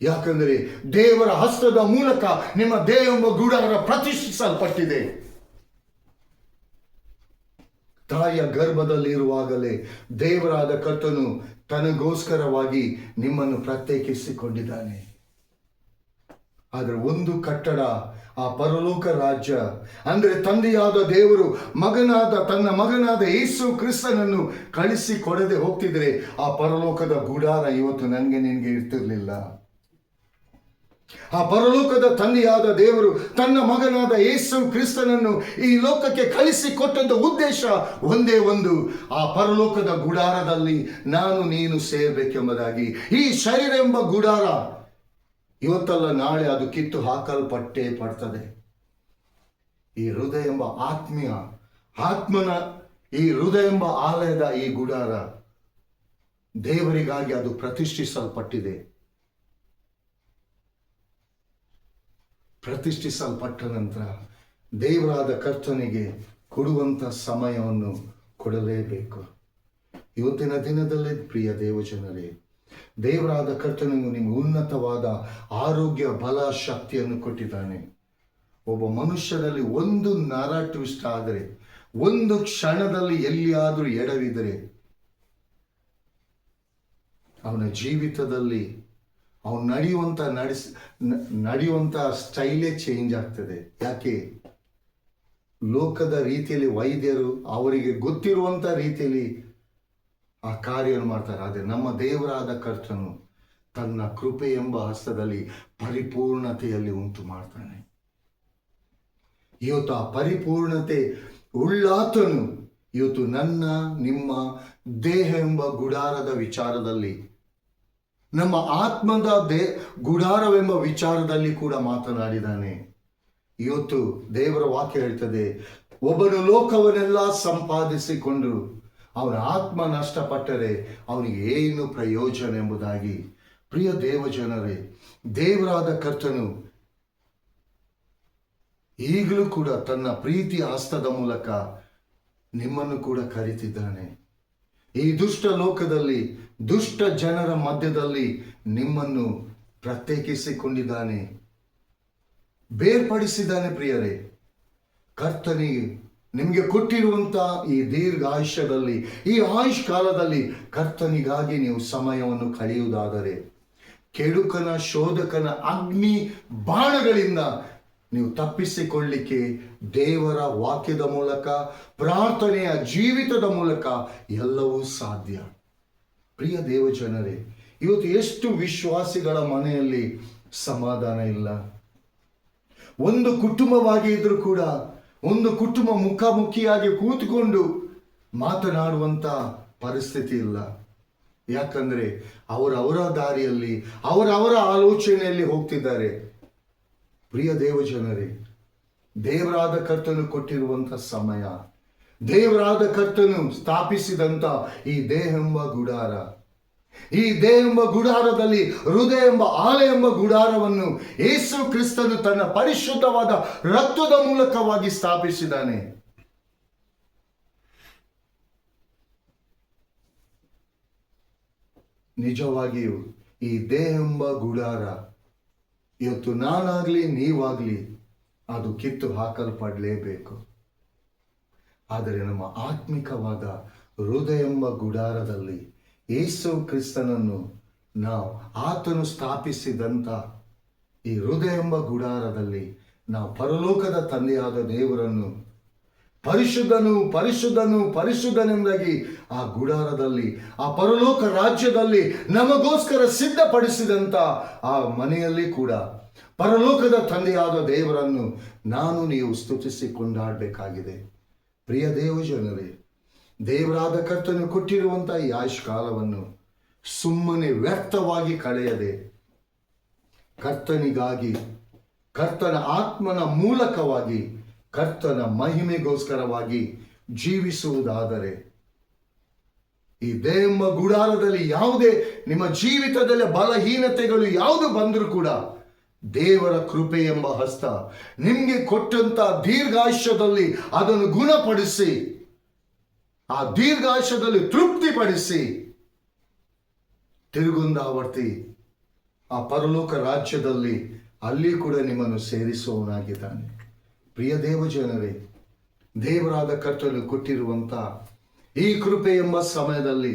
ಯಾಕಂದರೆ ದೇವರ ಹಸ್ತದ ಮೂಲಕ ನಿಮ್ಮ ದೇಹ ಎಂಬ ಗುಡಾರ ಪ್ರತಿಷ್ಠಿಸಲ್ಪಟ್ಟಿದೆ. ತಾಯಿಯ ಗರ್ಭದಲ್ಲಿ ಇರುವಾಗಲೇ ದೇವರಾದ ಕರ್ತನು ತನಗೋಸ್ಕರವಾಗಿ ನಿಮ್ಮನ್ನು ಪ್ರತ್ಯೇಕಿಸಿಕೊಂಡಿದ್ದಾನೆ. ಆದರೆ ಒಂದು ಕಟ್ಟಡ, ಆ ಪರಲೋಕ ರಾಜ್ಯ, ಅಂದ್ರೆ ತಂದೆಯಾದ ದೇವರು ತನ್ನ ಮಗನಾದ ಯೇಸು ಕ್ರಿಸ್ತನನ್ನು ಕಳಿಸಿ ಕೊಡದೆ ಹೋಗ್ತಿದ್ರೆ ಆ ಪರಲೋಕದ ಗುಡಾರ ಇವತ್ತು ನನಗೆ ನಿನಗೆ ಇರ್ತಿರ್ಲಿಲ್ಲ. ಆ ಪರಲೋಕದ ತಂದೆಯಾದ ದೇವರು ತನ್ನ ಮಗನಾದ ಯೇಸು ಕ್ರಿಸ್ತನನ್ನು ಈ ಲೋಕಕ್ಕೆ ಕಳಿಸಿ ಕೊಟ್ಟಂತ ಉದ್ದೇಶ ಒಂದೇ ಒಂದು, ಆ ಪರಲೋಕದ ಗುಡಾರದಲ್ಲಿ ನಾನು ನೀನು ಸೇರ್ಬೇಕೆಂಬುದಾಗಿ. ಈ ಶರೀರ ಎಂಬ ಗುಡಾರ ಇವತ್ತಲ್ಲ ನಾಳೆ ಅದು ಕಿತ್ತು ಹಾಕಲ್ಪಟ್ಟೇ ಪಡ್ತದೆ. ಈ ಹೃದಯ ಎಂಬ ಆತ್ಮನ ಈ ಹೃದಯ ಎಂಬ ಆಲಯದ ಈ ಗುಡಾರ ದೇವರಿಗಾಗಿ ಅದು ಪ್ರತಿಷ್ಠಿಸಲ್ಪಟ್ಟಿದೆ. ಪ್ರತಿಷ್ಠಿಸಲ್ಪಟ್ಟ ನಂತರ ದೇವರಾದ ಕರ್ತನಿಗೆ ಕೊಡುವಂತ ಸಮಯವನ್ನು ಕೊಡಲೇಬೇಕು. ಇವತ್ತಿನ ದಿನದಲ್ಲೇ ಪ್ರಿಯ ದೇವಜನರೇ, ದೇವರಾದ ಕರ್ತನು ನಿಮಗೆ ಉನ್ನತವಾದ ಆರೋಗ್ಯ, ಬಲ, ಶಕ್ತಿಯನ್ನು ಕೊಟ್ಟಿದ್ದಾನೆ. ಒಬ್ಬ ಮನುಷ್ಯನಲ್ಲಿ ಒಂದು ನರ ಟ್ವಿಸ್ಟ್ ಆದರೆ, ಒಂದು ಕ್ಷಣದಲ್ಲಿ ಎಲ್ಲಿಯಾದರೂ ಎಡವಿದರೆ ಅವನ ಜೀವಿತದಲ್ಲಿ ಅವನು ನಡೆಯುವಂತ ಸ್ಟೈಲೇ ಚೇಂಜ್ ಆಗ್ತದೆ. ಯಾಕೆ? ಲೋಕದ ರೀತಿಯಲ್ಲಿ ವೈದ್ಯರು ಅವರಿಗೆ ಗೊತ್ತಿರುವಂತ ರೀತಿಯಲ್ಲಿ ಆ ಕಾರ್ಯವನ್ನು ಮಾಡ್ತಾರೆ. ಆದರೆ ನಮ್ಮ ದೇವರಾದ ಕರ್ತನು ತನ್ನ ಕೃಪೆ ಎಂಬ ಹಸ್ತದಲ್ಲಿ ಪರಿಪೂರ್ಣತೆಯಲ್ಲಿ ಉಂಟು ಮಾಡ್ತಾನೆ. ಇವತ್ತು ಆ ಪರಿಪೂರ್ಣತೆ ಉಳ್ಳಾತನು ಇವತ್ತು ನನ್ನ ನಿಮ್ಮ ದೇಹ ಎಂಬ ಗುಡಾರದ ವಿಚಾರದಲ್ಲಿ, ನಮ್ಮ ಆತ್ಮದ ಗುಡಾರವೆಂಬ ವಿಚಾರದಲ್ಲಿ ಕೂಡ ಮಾತನಾಡಿದ್ದಾನೆ. ಇವತ್ತು ದೇವರ ವಾಕ್ಯ ಹೇಳ್ತದೆ, ಒಬ್ಬನು ಲೋಕವನ್ನೆಲ್ಲ ಸಂಪಾದಿಸಿಕೊಂಡು ಅವನ ಆತ್ಮ ನಷ್ಟಪಟ್ಟರೆ ಅವನಿಗೆ ಏನು ಪ್ರಯೋಜನ ಎಂಬುದಾಗಿ ಪ್ರಿಯ ದೇವಜನರೇ, ದೇವರಾದ ಕರ್ತನು ಈಗಲೂ ಕೂಡ ತನ್ನ ಪ್ರೀತಿ ಹಸ್ತದ ಮೂಲಕ ನಿಮ್ಮನ್ನು ಕೂಡ ಕರೀತಿದ್ದಾನೆ. ಈ ದುಷ್ಟ ಲೋಕದಲ್ಲಿ, ದುಷ್ಟ ಜನರ ಮಧ್ಯದಲ್ಲಿ ನಿಮ್ಮನ್ನು ಪ್ರತ್ಯೇಕಿಸಿಕೊಂಡಿದ್ದಾನೆ, ಬೇರ್ಪಡಿಸಿದ್ದಾನೆ. ಪ್ರಿಯರೇ, ಕರ್ತನಿಗೆ ನಿಮಗೆ ಕೊಟ್ಟಿರುವಂತ ಈ ದೀರ್ಘಾಯುಷ್ಯದಲ್ಲಿ, ಈ ಆಯುಷ್ ಕಾಲದಲ್ಲಿ ಕರ್ತನಿಗಾಗಿ ನೀವು ಸಮಯವನ್ನು ಕಳೆಯುವುದಾದರೆ ಕೆಡುಕನ ಶೋಧಕನ ಅಗ್ನಿ ಬಾಣಗಳಿಂದ ನೀವು ತಪ್ಪಿಸಿಕೊಳ್ಳಿಕ್ಕೆ ದೇವರ ವಾಕ್ಯದ ಮೂಲಕ, ಪ್ರಾರ್ಥನೆಯ ಜೀವಿತದ ಮೂಲಕ ಎಲ್ಲವೂ ಸಾಧ್ಯ. ಪ್ರಿಯ ದೇವಜನರೇ, ಇವತ್ತು ಎಷ್ಟು ವಿಶ್ವಾಸಿಗಳ ಮನೆಯಲ್ಲಿ ಸಮಾಧಾನ ಇಲ್ಲ. ಒಂದು ಕುಟುಂಬವಾಗಿ ಇದ್ರೂ ಕೂಡ ಒಂದು ಕುಟುಂಬ ಮುಖಾಮುಖಿಯಾಗಿ ಕೂತ್ಕೊಂಡು ಮಾತನಾಡುವಂತ ಪರಿಸ್ಥಿತಿ ಇಲ್ಲ. ಯಾಕಂದ್ರೆ ಅವರವರ ದಾರಿಯಲ್ಲಿ, ಅವರವರ ಆಲೋಚನೆಯಲ್ಲಿ ಹೋಗ್ತಿದ್ದಾರೆ. ಪ್ರಿಯ ದೇವಜನರೇ, ದೇವರಾದ ಕರ್ತನು ಕೊಟ್ಟಿರುವಂತ ಸಮಯ, ದೇವರಾದ ಕರ್ತನು ಸ್ಥಾಪಿಸಿದಂತ ಈ ದೇಹ ಎಂಬ ಗುಡಾರ, ಈ ದೇಹ ಎಂಬ ಗುಡಾರದಲ್ಲಿ ಹೃದಯ ಎಂಬ ಆಲಯ ಎಂಬ ಗುಡಾರವನ್ನು ಯೇಸು ಕ್ರಿಸ್ತನು ತನ್ನ ಪರಿಶುದ್ಧವಾದ ರಕ್ತದ ಮೂಲಕವಾಗಿ ಸ್ಥಾಪಿಸಿದ್ದಾನೆ. ನಿಜವಾಗಿಯೂ ಈ ದೇಹ ಎಂಬ ಗುಡಾರ ಇವತ್ತು ನಾನಾಗ್ಲಿ ನೀವಾಗ್ಲಿ ಅದು ಕಿತ್ತು ಹಾಕಲ್ಪಡಲೇಬೇಕು. ಆದರೆ ನಮ್ಮ ಆತ್ಮಿಕವಾದ ಹೃದಯ ಎಂಬ ಗುಡಾರದಲ್ಲಿ ಯೇಸು ಕ್ರಿಸ್ತನನ್ನು ನಾವು, ಆತನು ಸ್ಥಾಪಿಸಿದಂತ ಈ ಹೃದಯ ಎಂಬ ಗುಡಾರದಲ್ಲಿ ನಾವು ಪರಲೋಕದ ತಂದೆಯಾದ ದೇವರನ್ನು ಪರಿಶುದ್ಧನು ಪರಿಶುದ್ಧನು ಪರಿಶುದ್ಧನೆಂದಾಗಿ ಆ ಗುಡಾರದಲ್ಲಿ, ಆ ಪರಲೋಕ ರಾಜ್ಯದಲ್ಲಿ ನಮಗೋಸ್ಕರ ಸಿದ್ಧಪಡಿಸಿದಂತ ಆ ಮನೆಯಲ್ಲಿ ಕೂಡ ಪರಲೋಕದ ತಂದೆಯಾದ ದೇವರನ್ನು ನಾನು ನೀವು ಸ್ತುತಿಸಿ ಕೊಂಡಾಡಬೇಕಾಗಿದೆ. ಪ್ರಿಯ ದೇವಜನರೇ, ದೇವರಾದ ಕರ್ತನು ಕೊಟ್ಟಿರುವಂತಹ ಈ ಆಯುಷ್ ಕಾಲವನ್ನು ಸುಮ್ಮನೆ ವ್ಯರ್ಥವಾಗಿ ಕಳೆಯದೆ ಕರ್ತನಿಗಾಗಿ, ಕರ್ತನ ಆತ್ಮನ ಮೂಲಕವಾಗಿ, ಕರ್ತನ ಮಹಿಮೆಗೋಸ್ಕರವಾಗಿ ಜೀವಿಸುವುದಾದರೆ ಈ ದೇಹ ಗುಡಾರದಲ್ಲಿ ಯಾವುದೇ ನಿಮ್ಮ ಜೀವಿತದಲ್ಲಿ ಬಲಹೀನತೆಗಳು ಯಾವುದು ಬಂದರೂ ಕೂಡ ದೇವರ ಕೃಪೆ ಎಂಬ ಹಸ್ತ ನಿಮ್ಗೆ ಕೊಟ್ಟಂತ ದೀರ್ಘಾಯುಷ್ಯದಲ್ಲಿ ಅದನ್ನು ಗುಣಪಡಿಸಿ, ಆ ದೀರ್ಘಾಯುಷ್ಯದಲ್ಲಿ ತೃಪ್ತಿಪಡಿಸಿ ತಿರುಗುಂದಾವರ್ತಿ ಆ ಪರಲೋಕ ರಾಜ್ಯದಲ್ಲಿ ಅಲ್ಲಿ ಕೂಡ ನಿಮ್ಮನ್ನು ಸೇರಿಸುವವನಾಗಿದ್ದಾನೆ. ಪ್ರಿಯ ದೇವಜನರೇ, ದೇವರಾದ ಕರ್ತನು ಕೊಟ್ಟಿರುವಂತ ಈ ಕೃಪೆ ಎಂಬ ಸಮಯದಲ್ಲಿ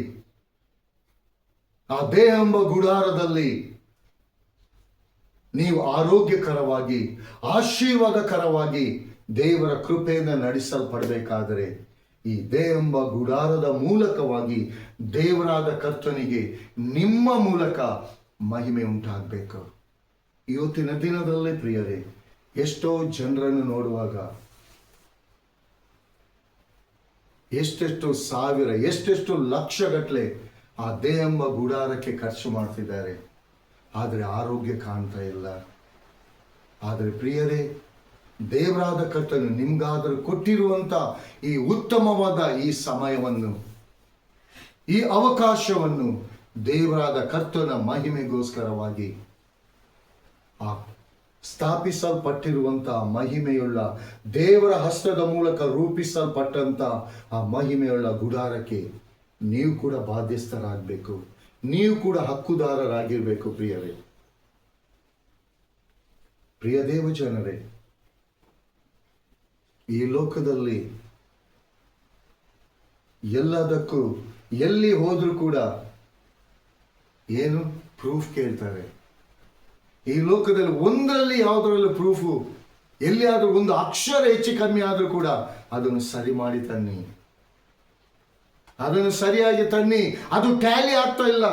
ಆ ದೇಹ ಎಂಬ ಗುಡಾರದಲ್ಲಿ ನೀವು ಆರೋಗ್ಯಕರವಾಗಿ, ಆಶೀರ್ವಾದಕರವಾಗಿ ದೇವರ ಕೃಪೆಯಿಂದ ನಡೆಸಲ್ಪಡಬೇಕಾದರೆ ಈ ದೇಹ ಎಂಬ ಗುಡಾರದ ಮೂಲಕವಾಗಿ ದೇವರಾದ ಕರ್ತನಿಗೆ ನಿಮ್ಮ ಮೂಲಕ ಮಹಿಮೆ ಉಂಟಾಗಬೇಕು. ಇವತ್ತಿನ ದಿನದಲ್ಲೇ ಪ್ರಿಯರೇ, ಎಷ್ಟೋ ಜನರನ್ನು ನೋಡುವಾಗ ಎಷ್ಟೆಷ್ಟು ಸಾವಿರ, ಎಷ್ಟೆಷ್ಟು ಲಕ್ಷಗಟ್ಟಲೆ ಆ ದೇಹ ಎಂಬ ಗುಡಾರಕ್ಕೆ ಖರ್ಚು ಮಾಡ್ತಿದ್ದಾರೆ, ಆದರೆ ಆರೋಗ್ಯ ಕಾಣ್ತಾ ಇಲ್ಲ. ಆದರೆ ಪ್ರಿಯರೇ, ದೇವರಾದ ಕರ್ತನು ನಿಮ್ಗಾದರೂ ಕೊಟ್ಟಿರುವಂತ ಈ ಉತ್ತಮವಾದ ಈ ಸಮಯವನ್ನು, ಈ ಅವಕಾಶವನ್ನು ದೇವರಾದ ಕರ್ತನ ಮಹಿಮೆಗೋಸ್ಕರವಾಗಿ ಆ ಸ್ಥಾಪಿಸಲ್ಪಟ್ಟಿರುವಂತಹ ಮಹಿಮೆಯುಳ್ಳ ದೇವರ ಹಸ್ತದ ಮೂಲಕ ರೂಪಿಸಲ್ಪಟ್ಟಂತ ಆ ಮಹಿಮೆಯುಳ್ಳ ಗುಡಾರಕ್ಕೆ ನೀವು ಕೂಡ ಬಾಧ್ಯಸ್ಥರಾಗಬೇಕು, ನೀವು ಕೂಡ ಹಕ್ಕುದಾರರಾಗಿರ್ಬೇಕು. ಪ್ರಿಯವೇ, ಪ್ರಿಯ ದೇವಜನರೇ, ಈ ಲೋಕದಲ್ಲಿ ಎಲ್ಲದಕ್ಕೂ ಎಲ್ಲಿ ಹೋದ್ರೂ ಕೂಡ ಏನು ಪ್ರೂಫ್ ಕೇಳ್ತಾರೆ. ಈ ಲೋಕದಲ್ಲಿ ಒಂದರಲ್ಲಿ ಯಾವುದರಲ್ಲೂ ಪ್ರೂಫು, ಎಲ್ಲಿಯಾದ್ರೂ ಒಂದು ಅಕ್ಷರ ಹೆಚ್ಚು ಕಮ್ಮಿ ಆದ್ರೂ ಕೂಡ ಅದನ್ನು ಸರಿ ಮಾಡಿ ತನ್ನಿ, ಅದನ್ನು ಸರಿಯಾಗಿ ತನ್ನಿ, ಅದು ಟ್ಯಾಲಿ ಆಗ್ತಾ ಇಲ್ಲ.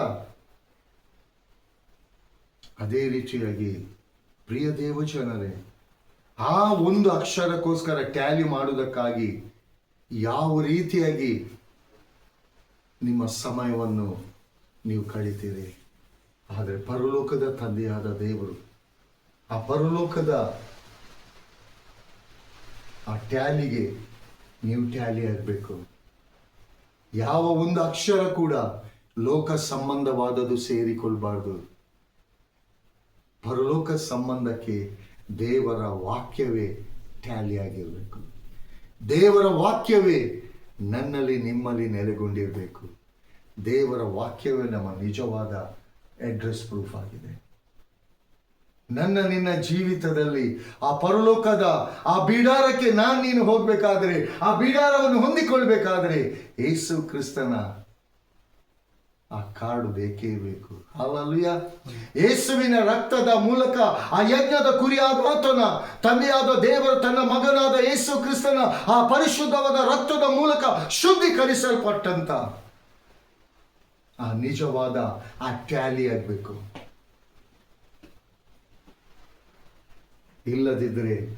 ಅದೇ ರೀತಿಯಾಗಿ ಪ್ರಿಯ ದೇವಜನರೇ, ಆ ಒಂದು ಅಕ್ಷರಕ್ಕೋಸ್ಕರ ಟ್ಯಾಲಿ ಮಾಡುವುದಕ್ಕಾಗಿ ಯಾವ ರೀತಿಯಾಗಿ ನಿಮ್ಮ ಸಮಯವನ್ನು ನೀವು ಕಳೀತೀರಿ. ಆದರೆ ಪರಲೋಕದ ತಂದೆಯಾದ ದೇವರು ಆ ಪರಲೋಕದ ಆ ಟ್ಯಾಲಿಗೆ ನೀವು ಟ್ಯಾಲಿ ಆಗಬೇಕು. ಯಾವ ಒಂದು ಅಕ್ಷರ ಕೂಡ ಲೋಕ ಸಂಬಂಧವಾದದ್ದು ಸೇರಿಕೊಳ್ಬಾರ್ದು. ಪರಲೋಕ ಸಂಬಂಧಕ್ಕೆ ದೇವರ ವಾಕ್ಯವೇ ಟ್ಯಾಲಿ ಆಗಿರಬೇಕು. ದೇವರ ವಾಕ್ಯವೇ ನನ್ನಲ್ಲಿ ನಿಮ್ಮಲ್ಲಿ ನೆಲೆಗೊಂಡಿರಬೇಕು. ದೇವರ ವಾಕ್ಯವೇ ನಮ್ಮ ನಿಜವಾದ ಅಡ್ರೆಸ್ ಪ್ರೂಫ್ ಆಗಿದೆ. ನನ್ನ ನಿನ್ನ ಜೀವಿತದಲ್ಲಿ ಆ ಪರಲೋಕದ ಆ ಬಿಡಾರಕ್ಕೆ ನೀನು ಹೋಗ್ಬೇಕಾದ್ರೆ, ಆ ಬಿಡಾರವನ್ನು ಹೊಂದಿಕೊಳ್ಬೇಕಾದ್ರೆ ಯೇಸು ಕ್ರಿಸ್ತನ ಆ ಕಾರ್ಡು ಬೇಕೇ ಬೇಕು. ಹಲ್ಲೆಲೂಯಾ. ಯೇಸುವಿನ ರಕ್ತದ ಮೂಲಕ ಆ ಯಜ್ಞದ ಕುರಿಯಾದ ಆತನ ತಂದೆಯಾದ ದೇವರು ತನ್ನ ಮಗನಾದ ಯೇಸು ಕ್ರಿಸ್ತನ ಆ ಪರಿಶುದ್ಧವಾದ ರಕ್ತದ ಮೂಲಕ ಶುದ್ಧೀಕರಿಸಲ್ಪಟ್ಟಂತ ಆ ನಿಜವಾದ ಆ ಟ್ಯಾಲಿ ಆಗಬೇಕು. ಇಲ್ಲದಿದ್ದರೆ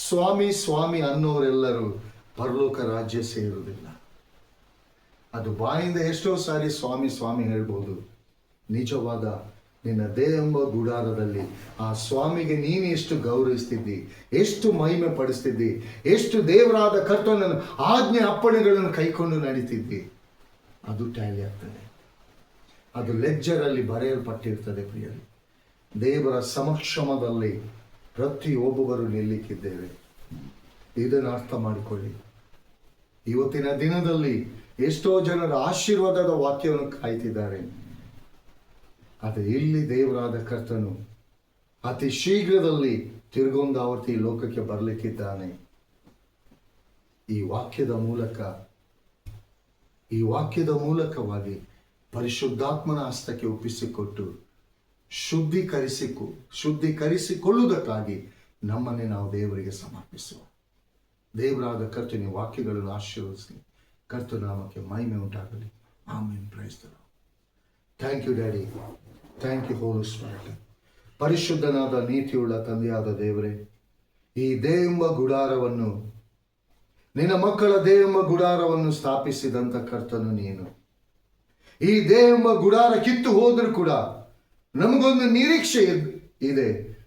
ಸ್ವಾಮಿ ಸ್ವಾಮಿ ಅನ್ನೋರೆಲ್ಲರೂ ಪರಲೋಕ ರಾಜ್ಯ ಸೇರುವುದಿಲ್ಲ. ಅದು ಬಾಯಿಂದ ಎಷ್ಟೋ ಸಾರಿ ಸ್ವಾಮಿ ಸ್ವಾಮಿ ಹೇಳ್ಬೋದು. ನಿಜವಾದ ನಿನ್ನ ದೇಹೆಂಬ ಗುಡಾರದಲ್ಲಿ ಆ ಸ್ವಾಮಿಗೆ ನೀನು ಎಷ್ಟು ಗೌರವಿಸ್ತಿದ್ದಿ, ಎಷ್ಟು ಮಹಿಮೆ ಪಡಿಸ್ತಿದ್ದಿ, ಎಷ್ಟು ದೇವರಾದ ಕರ್ತನ ಆಜ್ಞೆ ಅಪ್ಪಣೆಗಳನ್ನು ಕೈಕೊಂಡು ನಡೀತಿದ್ದಿ, ಅದು ಟ್ಯಾಲಿ ಆಗ್ತದೆ. ಅದು ಲೆಜ್ಜರಲ್ಲಿ ಬರೆಯಲ್ಪಟ್ಟಿರ್ತದೆ. ಪ್ರಿಯರೇ, ದೇವರ ಸಮಕ್ಷಮದಲ್ಲಿ ಪ್ರತಿಯೊಬ್ಬರು ನಿಲ್ಲಿಕ್ಕಿದ್ದೇವೆ. ಇದನ್ನು ಅರ್ಥ ಮಾಡಿಕೊಳ್ಳಿ. ಇವತ್ತಿನ ದಿನದಲ್ಲಿ ಎಷ್ಟೋ ಜನರ ಆಶೀರ್ವಾದದ ವಾಕ್ಯವನ್ನು ಕಾಯ್ತಿದ್ದಾರೆ. ಆದರೆ ಇಲ್ಲಿ ದೇವರಾದ ಕರ್ತನು ಅತಿ ಶೀಘ್ರದಲ್ಲಿ ತಿರುಗೊಂದಾವರ್ತಿ ಲೋಕಕ್ಕೆ ಬರಲಿಕ್ಕಿದ್ದಾನೆ. ಈ ವಾಕ್ಯದ ಮೂಲಕವಾಗಿ ಪರಿಶುದ್ಧಾತ್ಮನ ಹಸ್ತಕ್ಕೆ ಒಪ್ಪಿಸಿಕೊಟ್ಟು ಶುದ್ಧೀಕರಿಸಿಕೊಳ್ಳುವುದಕ್ಕಾಗಿ ನಮ್ಮನ್ನೇ ನಾವು ದೇವರಿಗೆ ಸಮರ್ಪಿಸುವ. ದೇವರಾದ ಕರ್ತನ ವಾಕ್ಯಗಳನ್ನು ಆಶೀರ್ವದಿಸಲಿ. ಕರ್ತನಾಮಕ್ಕೆ ಮಹಿಮೆ ಉಂಟಾಗಲಿ. Amen. Praise the lord. Thank you daddy. Thank you holy spirit. ಪರಿಶುದ್ಧನಾದ ನೀತಿಯುಳ್ಳ ತಂದೆಯಾದ ದೇವರೇ, ಈ ದೇವೆಂಬ ಗುಡಾರವನ್ನು, ನಿನ್ನ ಮಕ್ಕಳ ದೇವೆಂಬ ಗುಡಾರವನ್ನು ಸ್ಥಾಪಿಸಿದಂಥ ಕರ್ತನು ನೀನು. ಈ ದೇವೆಂಬ ಗುಡಾರ ಕಿತ್ತು ಹೋದರೂ ಕೂಡ ನಮಗೊಂದು ನಿರೀಕ್ಷೆ ಇದೆ.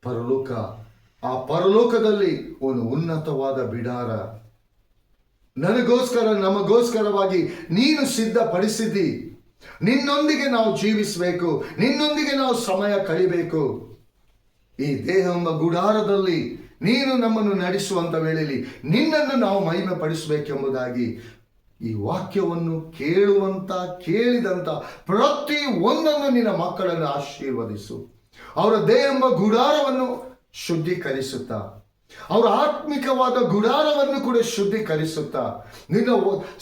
ಪರಲೋಕ. ಆ ಪರಲೋಕದಲ್ಲಿ ಒಂದು ಉನ್ನತವಾದ ಬಿಡಾರ ನನಗೋಸ್ಕರ, ನಮಗೋಸ್ಕರವಾಗಿ ನೀನು ಸಿದ್ಧಪಡಿಸಿದ್ದಿ. ನಿನ್ನೊಂದಿಗೆ ನಾವು ಜೀವಿಸಬೇಕು, ನಿನ್ನೊಂದಿಗೆ ನಾವು ಸಮಯ ಕಳಿಬೇಕು. ಈ ದೇಹ ಎಂಬ ಗುಡಾರದಲ್ಲಿ ನೀನು ನಮ್ಮನ್ನು ನಡೆಸುವಂತ ವೇಳೆಯಲ್ಲಿ ನಿನ್ನನ್ನು ನಾವು ಮಹಿಮೆ ಪಡಿಸಬೇಕೆಂಬುದಾಗಿ ಈ ವಾಕ್ಯವನ್ನು ಕೇಳಿದಂತ ಪ್ರತಿ ಒಂದನ್ನು ನಿನ್ನ ಮಕ್ಕಳನ್ನು ಆಶೀರ್ವದಿಸು. ಅವರ ದೇಹ ಎಂಬ ಗುಡಾರವನ್ನು ಶುದ್ಧೀಕರಿಸುತ್ತಾ, ಅವರ ಆತ್ಮಿಕವಾದ ಗುಡಾರವನ್ನು ಕೂಡ ಶುದ್ಧೀಕರಿಸುತ್ತಾ, ನಿನ್ನ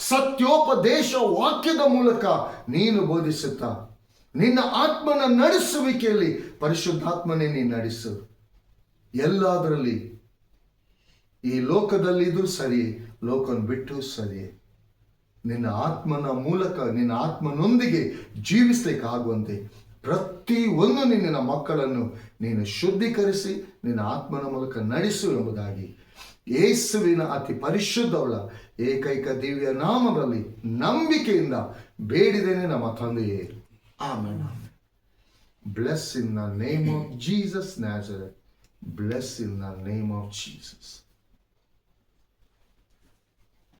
ಸತ್ಯೋಪದೇಶ ವಾಕ್ಯದ ಮೂಲಕ ನೀನು ಬೋಧಿಸುತ್ತಾ, ನಿನ್ನ ಆತ್ಮನ ನಡೆಸುವಿಕೆಯಲ್ಲಿ ಪರಿಶುದ್ಧಾತ್ಮನೇ ನೀನು ನಡೆಸು. ಎಲ್ಲದರಲ್ಲಿ ಈ ಲೋಕದಲ್ಲಿದ್ದು ಸರಿ, ಲೋಕವನ್ನು ಬಿಟ್ಟು ಸರಿ, ನಿನ್ನ ಆತ್ಮನ ಮೂಲಕ, ನಿನ್ನ ಆತ್ಮನೊಂದಿಗೆ ಜೀವಿಸ್ಲಿಕ್ಕೆ ಆಗುವಂತೆ ಪ್ರತಿ ಒಂದು ನಿನ್ನ ಮಕ್ಕಳನ್ನು ನೀನು ಶುದ್ಧೀಕರಿಸಿ ನಿನ್ನ ಆತ್ಮನ ಮೂಲಕ ನಡೆಸು ಎಂಬುದಾಗಿ ಯೇಸುವಿನ ಅತಿ ಪರಿಶುದ್ಧವುಳ್ಳ ಏಕೈಕ ದಿವ್ಯ ನಾಮದಲ್ಲಿ ನಂಬಿಕೆಯಿಂದ ಬೇಡಿದ್ದೇನೆ ನಮ್ಮ ತಂದೆಯೇ. Amen. Bless in the name of Jesus Nazareth. Bless in the name of Jesus.